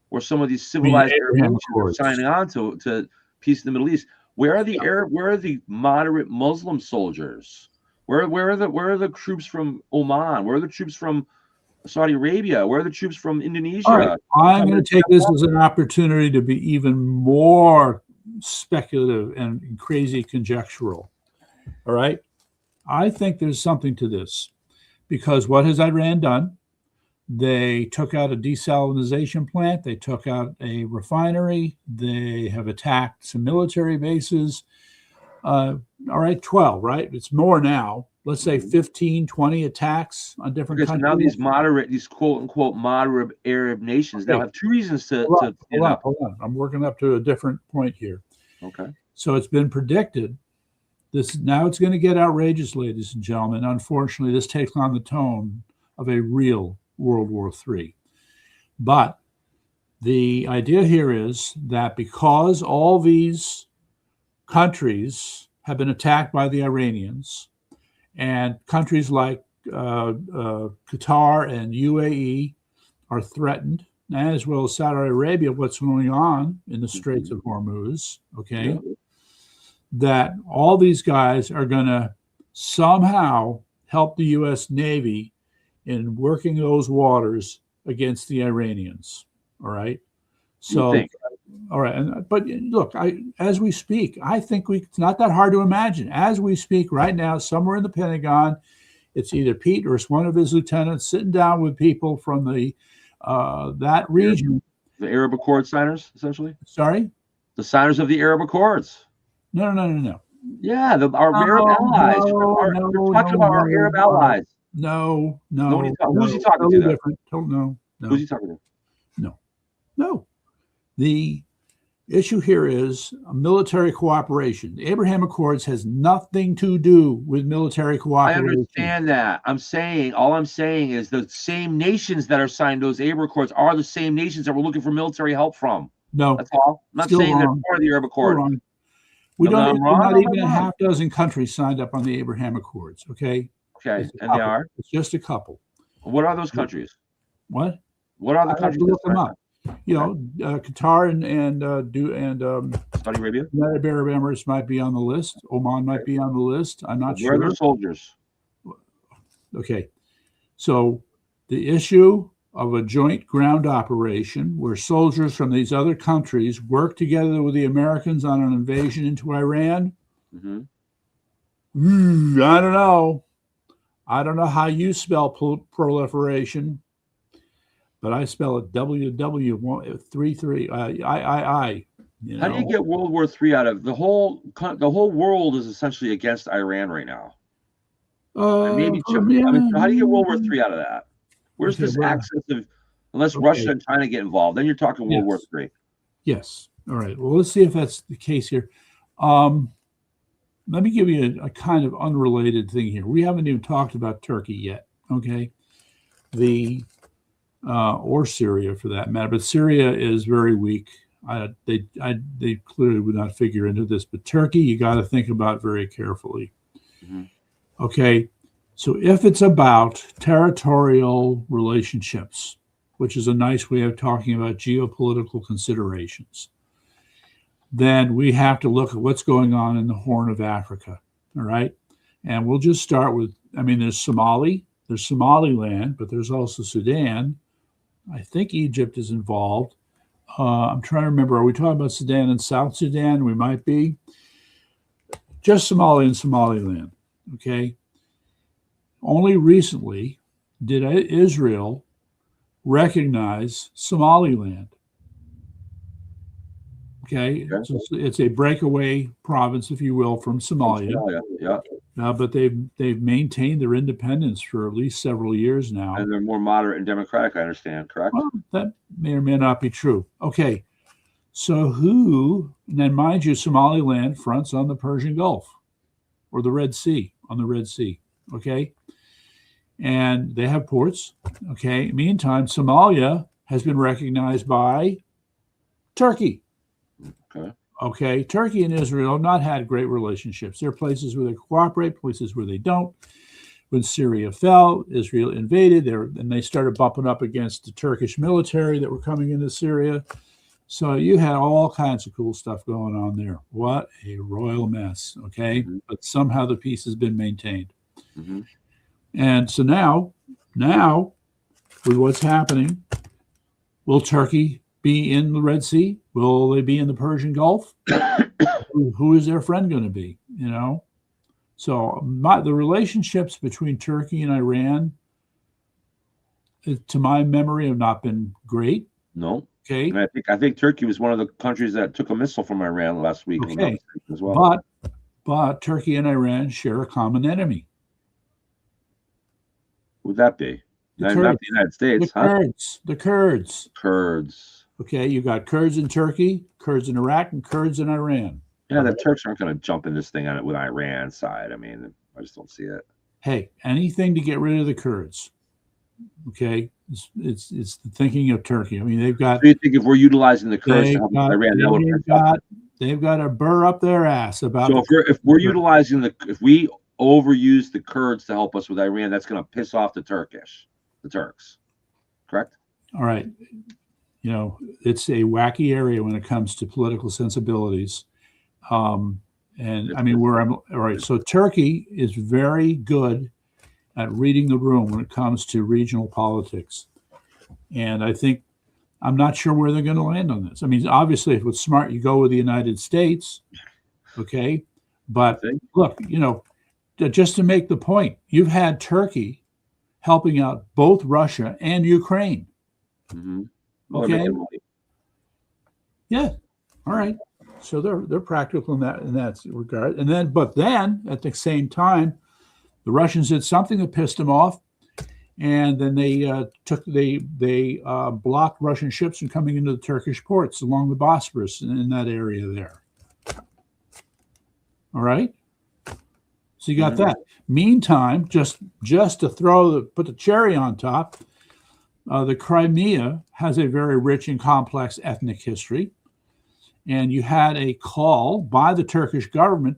where some of these civilized Arab nations are signing on to peace in the Middle East. Where are the moderate Muslim soldiers? Where are the troops from Oman? Where are the troops from Saudi Arabia? Where are the troops from Indonesia? All right. I'm going to take this as an opportunity to be even more speculative and crazy conjectural. All right. I think there's something to this, because what has Iran done? They took out a desalinization plant. They took out a refinery. They have attacked some military bases. All right, 12, right? It's more now. Let's say 15, 20 attacks on different countries. So now these quote unquote moderate Arab nations now have two reasons to hold on. I'm working up to a different point here. Okay. So it's been predicted. Now it's going to get outrageous, ladies and gentlemen. Unfortunately, this takes on the tone of a real World War III. But the idea here is that because all these countries have been attacked by the Iranians, and countries like Qatar and UAE are threatened, as well as Saudi Arabia, what's going on in the Straits of Hormuz, okay? Yeah. That all these guys are going to somehow help the U.S. Navy in working those waters against the Iranians. All right. So, all right. But look, as we speak, I think it's not that hard to imagine. As we speak right now, somewhere in the Pentagon, it's either Pete or it's one of his lieutenants sitting down with people from that region. The Arab Accord signers, essentially? Sorry? The signers of the Arab Accords. No. Yeah, our Arab allies. We're talking about our Arab allies. No. Who's he talking to? Different. No. Who's he talking to? No. The issue here is military cooperation. The Abraham Accords has nothing to do with military cooperation. I understand that. All I'm saying is the same nations that are signed those Abraham Accords are the same nations that we're looking for military help from. No. That's all. I'm not saying they're part of the Arab Accord. Not even a half dozen countries signed up on the Abraham Accords, okay? Okay, and they are? It's just a couple. What are those countries? What? What are the countries? Look them up. Qatar and Saudi Arabia? United Arab Emirates might be on the list. Oman might be on the list. I'm not sure. Where are their soldiers? Okay. So the issue of a joint ground operation where soldiers from these other countries work together with the Americans on an invasion into Iran. Mm-hmm. I don't know. I don't know how you spell proliferation, but I spell it WW33 III. How do you get World War III out of the whole world is essentially against Iran right now? And maybe Yeah. I mean, so how do you get World War III out of that? Where's Okay, this well, access of, unless okay. Russia and China get involved, then you're talking World War Yes. III. Yes. All right. Well, let's see if that's the case here. Let me give you a kind of unrelated thing here. We haven't even talked about Turkey yet. Okay. Or Syria for that matter, but Syria is very weak. They clearly would not figure into this, but Turkey, you got to think about very carefully. Mm-hmm. Okay. So if it's about territorial relationships, which is a nice way of talking about geopolitical considerations, then we have to look at what's going on in the Horn of Africa. All right. And we'll just start with, there's Somaliland, but there's also Sudan. I think Egypt is involved. I'm trying to remember, are we talking about Sudan and South Sudan? We might be. Just Somalia and Somaliland. Okay. Only recently did Israel recognize Somaliland. Okay, so it's a breakaway province, if you will, from Somalia. Yeah. But they've maintained their independence for at least several years now. And they're more moderate and democratic, I understand, correct? Well, that may or may not be true. Okay, so and then mind you, Somaliland fronts on the Persian Gulf or the Red Sea, on the Red Sea. Okay, and they have ports. Okay, meantime, Somalia has been recognized by Turkey. Okay, Turkey and Israel have not had great relationships. There are places where they cooperate, places where they don't. When Syria fell, Israel invaded there, and they started bumping up against the Turkish military that were coming into Syria. So you had all kinds of cool stuff going on there. What a royal mess, okay? Mm-hmm. But somehow the peace has been maintained. Mm-hmm. And so now, with what's happening, will Turkey be in the Red Sea? Will they be in the Persian Gulf? Who is their friend going to be? So the relationships between Turkey and Iran, to my memory, have not been great. No. Okay. And I think Turkey was one of the countries that took a missile from Iran last week. Okay. As well. But Turkey and Iran share a common enemy. Who would that be? Not the United States, The Kurds. Kurds. Okay, you got Kurds in Turkey, Kurds in Iraq, and Kurds in Iran. Yeah, the Turks aren't going to jump in this thing on it with Iran's side. I just don't see it. Hey, anything to get rid of the Kurds. Okay, it's the thinking of Turkey. They've got. So you think if we're utilizing the Kurds to help Iran, they've got a burr up their ass about. So if we're utilizing if we overuse the Kurds to help us with Iran, that's going to piss off the Turks, correct? All right. It's a wacky area when it comes to political sensibilities. All right. So Turkey is very good at reading the room when it comes to regional politics. And I'm not sure where they're going to land on this. Obviously, if it's smart, you go with the United States. Okay. But look, just to make the point, you've had Turkey helping out both Russia and Ukraine. Mm-hmm. Okay. Yeah. All right. So they're practical in that regard. But then at the same time, the Russians did something that pissed them off, and then they blocked Russian ships from coming into the Turkish ports along the Bosporus in that area there. All right. So you got that. Meantime, just to put the cherry on top. The Crimea has a very rich and complex ethnic history. And you had a call by the Turkish government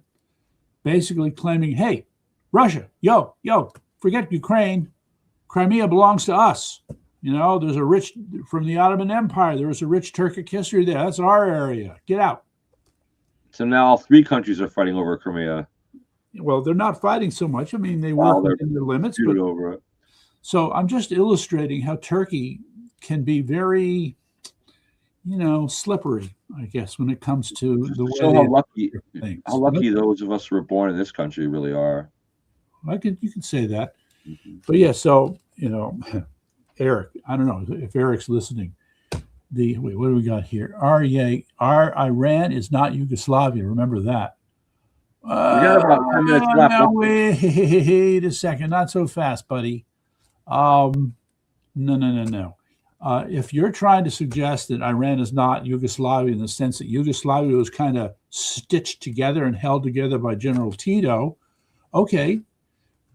basically claiming, hey, Russia, yo, forget Ukraine. Crimea belongs to us. There's from the Ottoman Empire, there was a rich Turkic history there. That's our area. Get out. So now all three countries are fighting over Crimea. Well, they're not fighting so much. They work within their limits. But over it. So I'm just illustrating how Turkey can be very, slippery, I guess, when it comes to the way. How lucky those of us who were born in this country really are. You could say that. Mm-hmm. But yeah, so, Eric, I don't know if Eric's listening. Wait, what do we got here? Iran is not Yugoslavia. Remember that. We got about 10 minutes left. No, wait a second. Not so fast, buddy. No. If you're trying to suggest that Iran is not Yugoslavia in the sense that Yugoslavia was kind of stitched together and held together by General Tito, okay.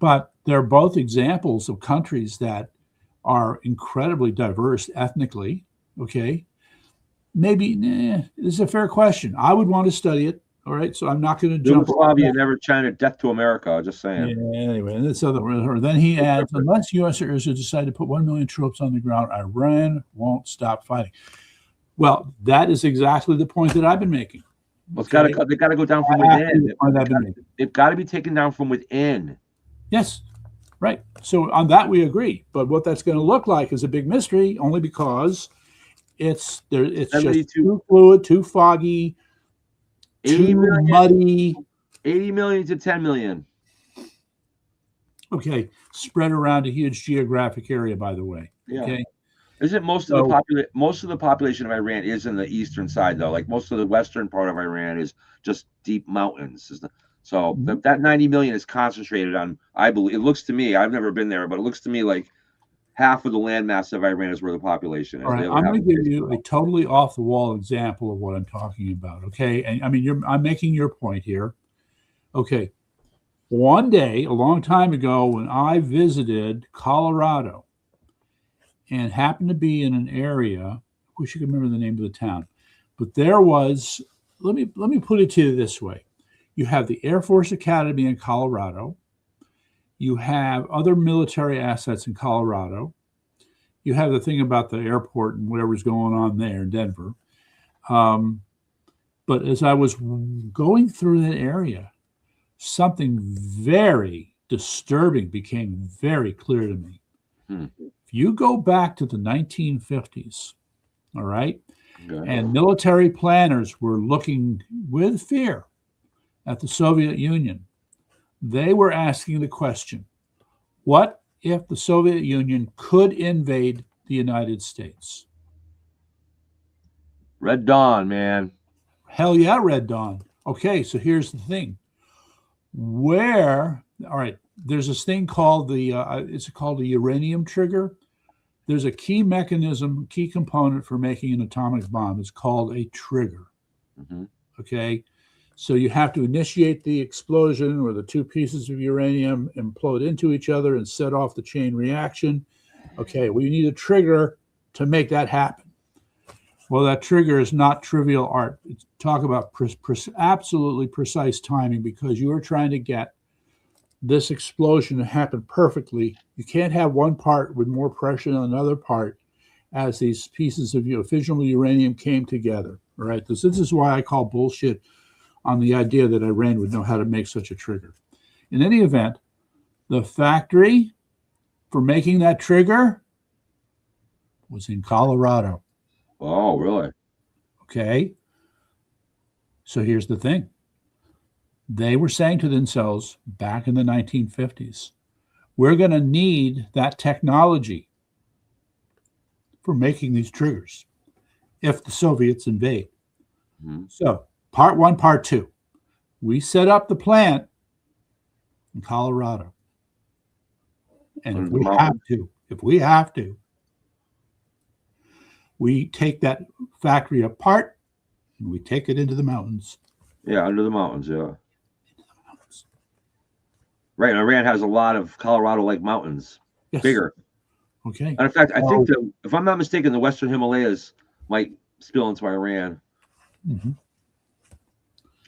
But they're both examples of countries that are incredibly diverse ethnically, okay. Maybe, this is a fair question. I would want to study it. All right, so I'm not going to jump. Yugoslavia, never China, death to America. Just saying. Yeah, anyway, and this other, then he adds, unless U.S. or Israel decide to put 1 million troops on the ground, Iran won't stop fighting. Well, that is exactly the point that I've been making. Well, they got to go down from within. They've got to be taken down from within. Yes, right. So on that we agree. But what that's going to look like is a big mystery, only because it's just too fluid, too foggy. 80 million, muddy. 80 million to 10 million. Okay, spread around a huge geographic area, by the way. Yeah. Okay. Isn't most of the population of Iran is in the eastern side though? Like most of the western part of Iran is just deep mountains. So that 90 million is concentrated on, I believe, it looks to me, I've never been there, but it looks to me like half of the landmass of Iran is where the population is. All right, I'm going to give you a totally off-the-wall example of what I'm talking about, okay? And I mean, I'm making your point here. Okay, one day, a long time ago, when I visited Colorado and happened to be in an area, I wish you could remember the name of the town, but there was, let me put it to you this way. You have the Air Force Academy in Colorado. You have other military assets in Colorado. You have the thing about the airport and whatever's going on there in Denver. But as I was going through that area, something very disturbing became very clear to me. If you go back to the 1950s, all right, and military planners were looking with fear at the Soviet Union, they were asking the question, what if the Soviet Union could invade the United States? Red Dawn, man. Hell yeah, Red Dawn. Okay, so here's the thing. All right, there's this thing called it's called a uranium trigger. There's a key mechanism, key component for making an atomic bomb. It's called a trigger. Okay. So you have to initiate the explosion where the two pieces of uranium implode into each other and set off the chain reaction. Okay, well, you need a trigger to make that happen. Well, that trigger is not trivial art. Talk about absolutely precise timing, because you are trying to get this explosion to happen perfectly. You can't have one part with more pressure than another part as these pieces of fissionable uranium came together. All right, this is why I call bullshit on the idea that Iran would know how to make such a trigger. In any event, the factory for making that trigger was in Colorado. Oh, really? Okay. So here's the thing. They were saying to themselves back in the 1950s, we're going to need that technology for making these triggers if the Soviets invade. So part one, part two, we set up the plant in Colorado. And if we have to, we take that factory apart and we take it into the mountains. Yeah, under the mountains, yeah. Right, and Iran has a lot of Colorado-like mountains, bigger. Okay. And in fact, I think if I'm not mistaken, the Western Himalayas might spill into Iran.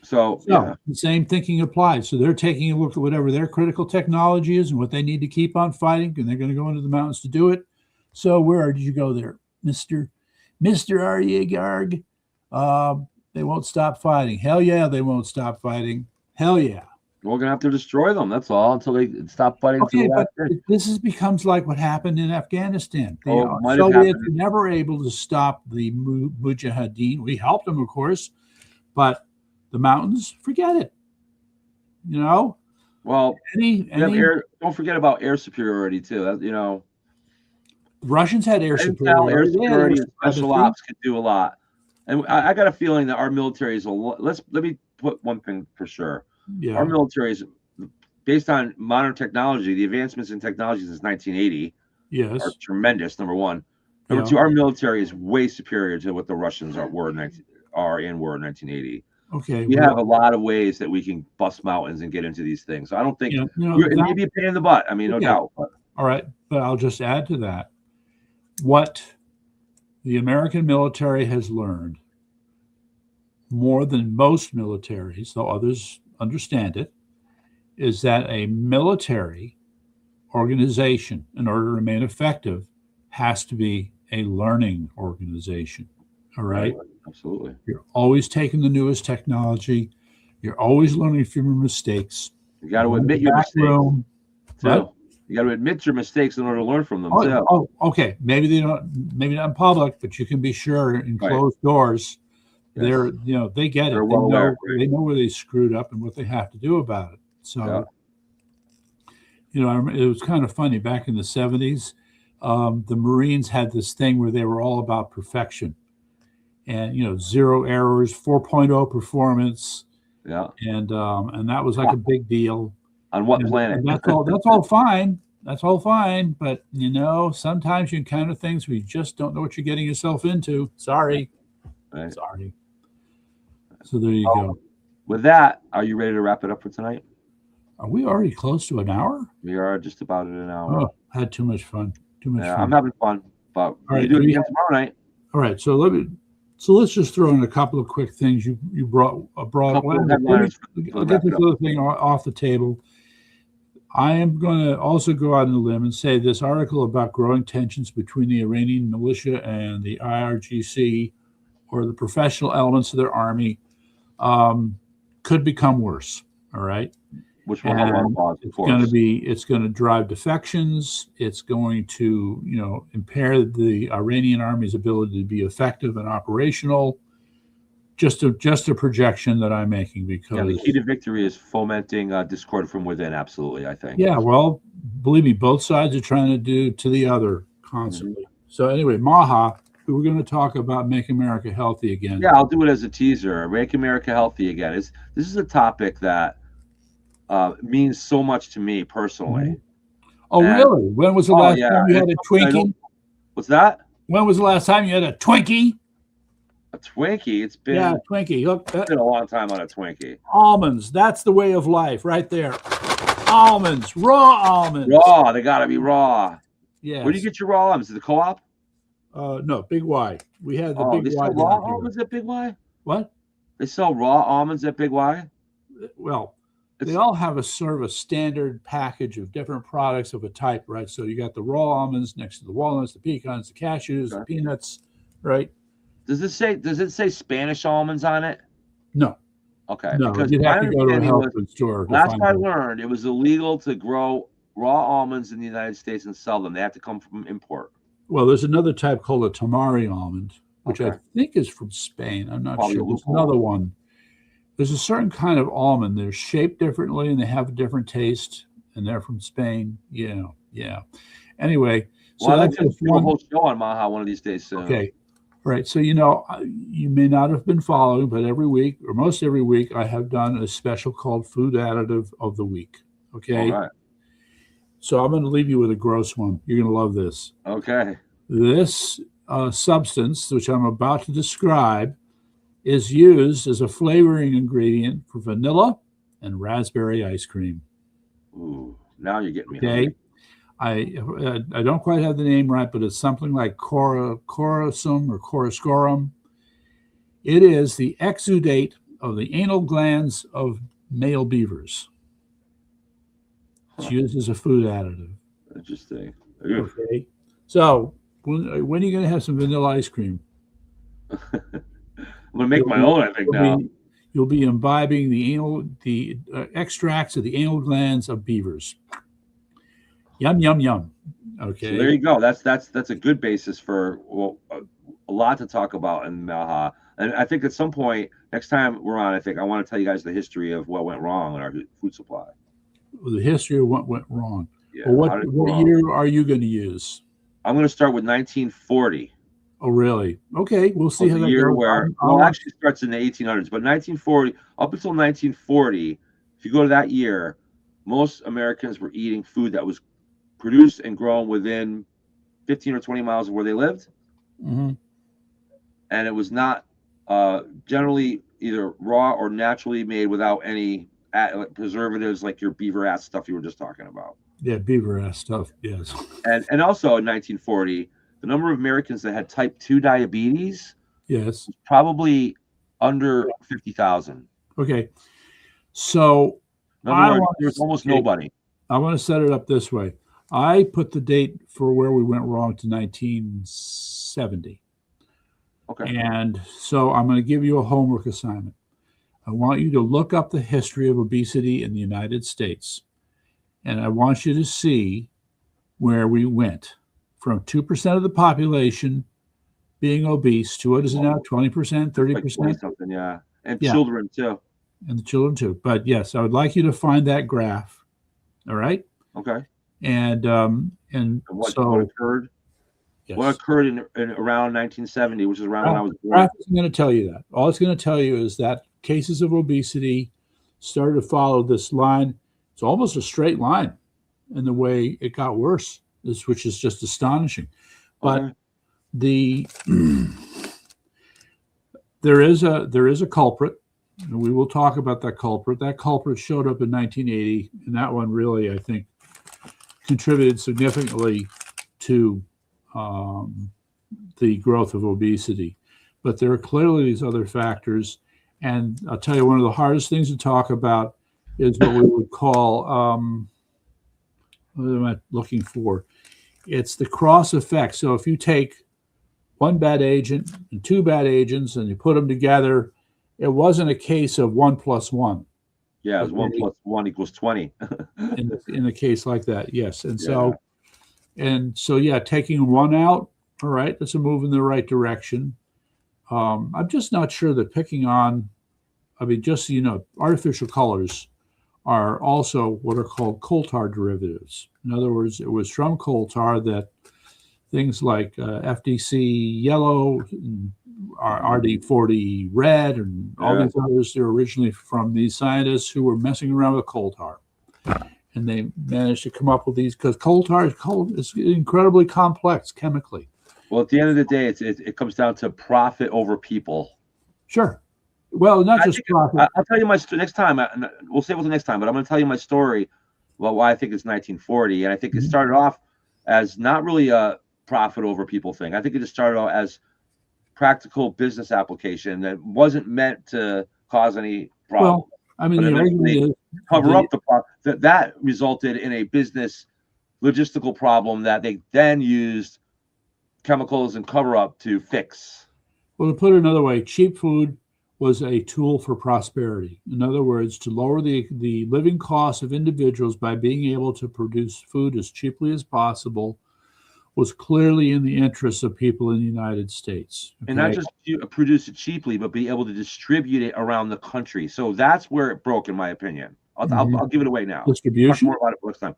So the same thinking applies. So they're taking a look at whatever their critical technology is and what they need to keep on fighting, and they're going to go into the mountains to do it. So where did you go there, Mr. Arye Garg? They won't stop fighting. Hell yeah, they won't stop fighting. Hell yeah. We're going to have to destroy them. That's all, until they stop fighting. Okay, but this becomes like what happened in Afghanistan. The Soviets were never able to stop the Mujahideen. We helped them, of course, but the mountains, forget it. Well, don't forget about air superiority too. The Russians had air superiority. Air superiority and special ops could do a lot. And I got a feeling that our military is let me put one thing for sure. Yeah. Our military is based on modern technology. The advancements in technology since 1980 Yes. are tremendous. Number one. Number Yeah. two, our military is way superior to what the Russians were in 1980. Okay. We well, have a lot of ways that we can bust mountains and get into these things. So I don't think yeah, it may be a pain in the butt. I mean, no Okay. doubt. But all right. But I'll just add to that. What the American military has learned more than most militaries, though others understand it, is that a military organization, in order to remain effective, has to be a learning organization. All right. Absolutely. You're always taking the newest technology. You're always learning from your mistakes. You got to admit your mistakes. Room. Too. You got to admit your mistakes in order to learn from them too. Oh, okay. Maybe not in public, but you can be sure in closed doors. Yes. They get it. They're well aware. They know where they screwed up and what they have to do about it. So, it was kind of funny back in the 70s. The Marines had this thing where they were all about perfection, and zero errors, 4.0 performance. Yeah. And that was like a big deal. On what planet? And that's all fine. That's all fine. But sometimes you encounter things where you just don't know what you're getting yourself into. Sorry. Right. Sorry. So there you go. With that, are you ready to wrap it up for tonight? Are we already close to an hour? We are just about at an hour. Oh, had too much fun. Fun. I'm having fun, but we do it again tomorrow night. All right. So let's just throw in a couple of quick things you brought. I'll get this other thing off the table. I am going to also go out on a limb and say this article about growing tensions between the Iranian militia and the IRGC, or the professional elements of their army, could become worse. All right. Which will have a lot of positive. It's going to drive defections. It's going to, impair the Iranian army's ability to be effective and operational. Just a projection that I'm making, because the key to victory is fomenting discord from within. Absolutely, I think. Yeah, well, believe me, both sides are trying to do to the other constantly. Mm-hmm. So anyway, Maha, we're going to talk about Make America Healthy Again. Yeah, I'll do it as a teaser. Make America Healthy Again. This is a topic that means so much to me personally. Mm-hmm. Oh, really? When was the last time you had a Twinkie? What's that? When was the last time you had a Twinkie? A Twinkie? It's been Twinkie. Look, it's been a long time on a Twinkie. Almonds. That's the way of life, right there. Almonds, raw almonds. Raw. They gotta be raw. Yeah. Where do you get your raw almonds? Is it the co-op? No, Big Y. We had the Big they Y. Sell raw almonds at Big Y? What? They sell raw almonds at Big Y? Well, they all have a sort of a standard package of different products of a type, right? So you got the raw almonds next to the walnuts, the pecans, the cashews, the peanuts, right? Does it say Spanish almonds on it? No. Okay. No, because you'd have to go to a health food store. Last I learned, it was illegal to grow raw almonds in the United States and sell them. They have to come from import. Well, there's another type called a tamari almond, which I think is from Spain. I'm not sure. There's another one. There's a certain kind of almond. They're shaped differently and they have a different taste, and they're from Spain. Yeah. Anyway, so that's just a whole show on Maha one of these days soon. Okay. Right. So, you may not have been following, but every week, or most every week, I have done a special called Food Additive of the Week. Okay. All right. So I'm going to leave you with a gross one. You're going to love this. Okay. This substance, which I'm about to describe, is used as a flavoring ingredient for vanilla and raspberry ice cream. Ooh, now you're getting me. Okay. Hungry. I don't quite have the name right, but it's something like corosum or coroscorum. It is the exudate of the anal glands of male beavers. It's used as a food additive. Interesting. Okay. So when are you going to have some vanilla ice cream? I'm going to make my own, I think, now. You'll be imbibing the extracts of the anal glands of beavers. Yum, yum, yum. Okay. So there you go. That's a good basis for a lot to talk about in Maha. And I think at some point, next time we're on, I want to tell you guys the history of what went wrong in our food supply. The history of what went wrong. Yeah. Well, what year are you going to use? I'm going to start with 1940. Oh, really? Okay. We'll see how that year goes. Where, well, actually starts in the 1800s, but 1940, up until 1940, if you go to that year, most Americans were eating food that was produced and grown within 15 or 20 miles of where they lived. Mhm. And it was not generally either raw or naturally made without any preservatives like your beaver ass stuff you were just talking about. Yeah, beaver ass stuff. Yes. And also in 1940, the number of Americans that had type 2 diabetes Yes. was probably under 50,000. Okay. So In other words, there was almost nobody. I want to set it up this way. I put the date for where we went wrong to 1970. Okay. And so I'm going to give you a homework assignment. I want you to look up the history of obesity in the United States. And I want you to see where we went from 2% of the population being obese to what is it now? 20%, 30%? Like something, yeah. And Yeah. children too. And the children too. But yes, I would like you to find that graph. All right. Okay. And what so occurred? yes. What occurred in around 1970, which is around when I was born. Graph isn't going to tell you that. All it's going to tell you is that cases of obesity started to follow this line. It's almost a straight line in the way it got worse, which is just astonishing. But Okay. there is a culprit, and we will talk about that culprit. That culprit showed up in 1980, and that one really, I think, contributed significantly to the growth of obesity. But there are clearly these other factors, and I'll tell you, one of the hardest things to talk about is what we would call what am I looking for? It's the cross effect. So if you take one bad agent and two bad agents and you put them together, it wasn't a case of 1 + 1. Yeah, it was 1 + 1 = 20. in a case like that, yes. And so yeah, taking one out, all right, that's a move in the right direction. I'm just not sure that picking on, I mean, just so you know, artificial colors are also what are called coal tar derivatives. In other words, it was from coal tar that things like FDC yellow, and RD40 red, and all these others, they're originally from these scientists who were messing around with coal tar. And they managed to come up with these because coal tar is incredibly complex chemically. Well, at the end of the day, it comes down to profit over people. Sure. Well, not just profit. I'll tell you my story next time. We'll save it till next time, but I'm going to tell you my story about why I think it's 1940. And I think it started off as not really a profit over people thing. I think it just started out as practical business application that wasn't meant to cause any problem. Well, I mean, the argument is cover up the problem that resulted in a business logistical problem that they then used chemicals and cover up to fix. Well, to put it another way, cheap food was a tool for prosperity. In other words, to lower the living costs of individuals by being able to produce food as cheaply as possible was clearly in the interests of people in the United States. Okay? And not just produce it cheaply, but be able to distribute it around the country. So that's where it broke, in my opinion. I'll give it away now. Distribution? Talk more about it next time.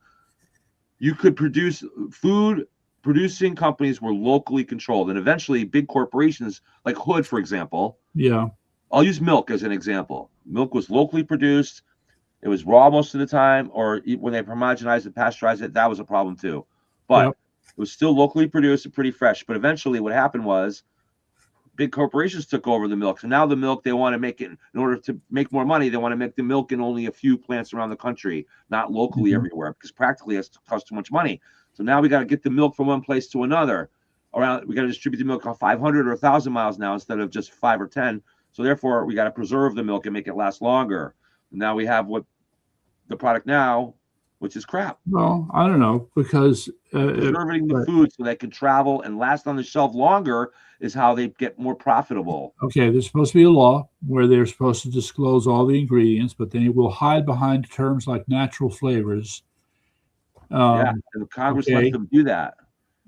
You could produce food. Producing companies were locally controlled, and eventually big corporations like Hood, for example. Yeah. I'll use milk as an example. Milk was locally produced. It was raw most of the time, or when they homogenized it, pasteurized it, that was a problem too. But it was still locally produced and pretty fresh. But eventually what happened was big corporations took over the milk. So now the milk, they want to make it, in order to make more money, they want to make the milk in only a few plants around the country, not locally everywhere, because practically it costs too much money. So now we got to get the milk from one place to another. We got to distribute the milk on 500 or 1,000 miles now instead of just 5 or 10. So therefore, we got to preserve the milk and make it last longer. And now we have what the product now, which is crap. Well, I don't know, because preserving the food so they can travel and last on the shelf longer is how they get more profitable. Okay, there's supposed to be a law where they're supposed to disclose all the ingredients, but they will hide behind terms like natural flavors. And Congress lets them do that.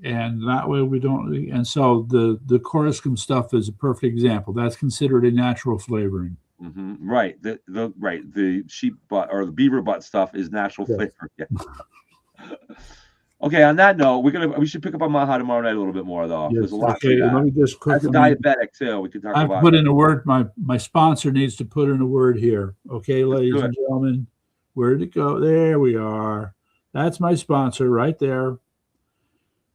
And that way we don't. And so the Coruscant stuff is a perfect example. That's considered a natural flavoring. Mm-hmm. Right. The sheep butt or the beaver butt stuff is natural flavor. Yeah. Okay. On that note, we should pick up on Maha tomorrow night a little bit more, though. Yes. There's a lot. Okay. Let me just quickly. As a diabetic too, we could talk about. I've put in a word. My sponsor needs to put in a word here. Okay, ladies and gentlemen. Where'd it go? There we are. That's my sponsor right there.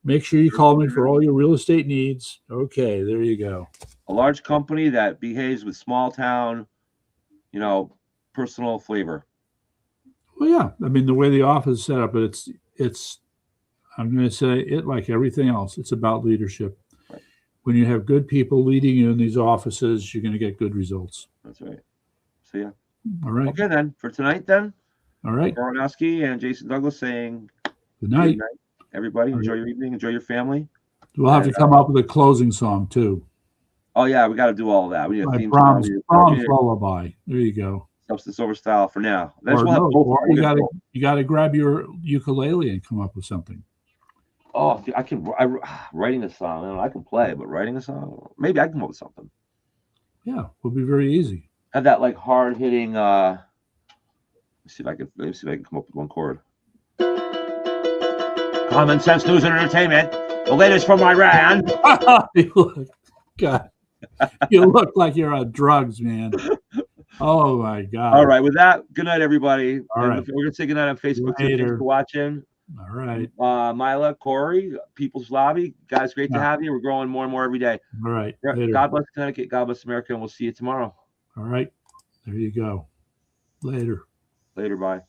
Make sure you call me for all your real estate needs. Okay, there you go. A large company that behaves with small town, personal flavor. Well, yeah. I mean, the way the office is set up, but it's. I'm going to say it like everything else. It's about leadership. Right. When you have good people leading you in these offices, you're going to get good results. That's right. So yeah. All right. Okay then. For tonight then. All right. Baranowski and Jason Douglas saying good night. Good night, everybody. Enjoy your evening. Enjoy your family. We'll have to come up with a closing song too. Oh yeah, we got to do all of that. We need a theme Brahms song. lullaby. There you go. Substance Over Style for now. Or you got to grab your ukulele and come up with something. Oh, writing a song. I can play, but writing a song, maybe I can come up with something. Yeah, will be very easy. Have that like hard hitting. Let me see if I can come up with one chord. Common sense, news, and entertainment. The latest from Iran. God, you look like you're on drugs, man. Oh my God. All right, with that, good night, everybody. All right. We're gonna say good night on Facebook. Later. Thanks for watching. All right. Mila, Corey, People's Lobby, guys, great to have you. We're growing more and more every day. All right. God bless Connecticut. God bless America, and we'll see you tomorrow. All right. There you go. Later. Bye.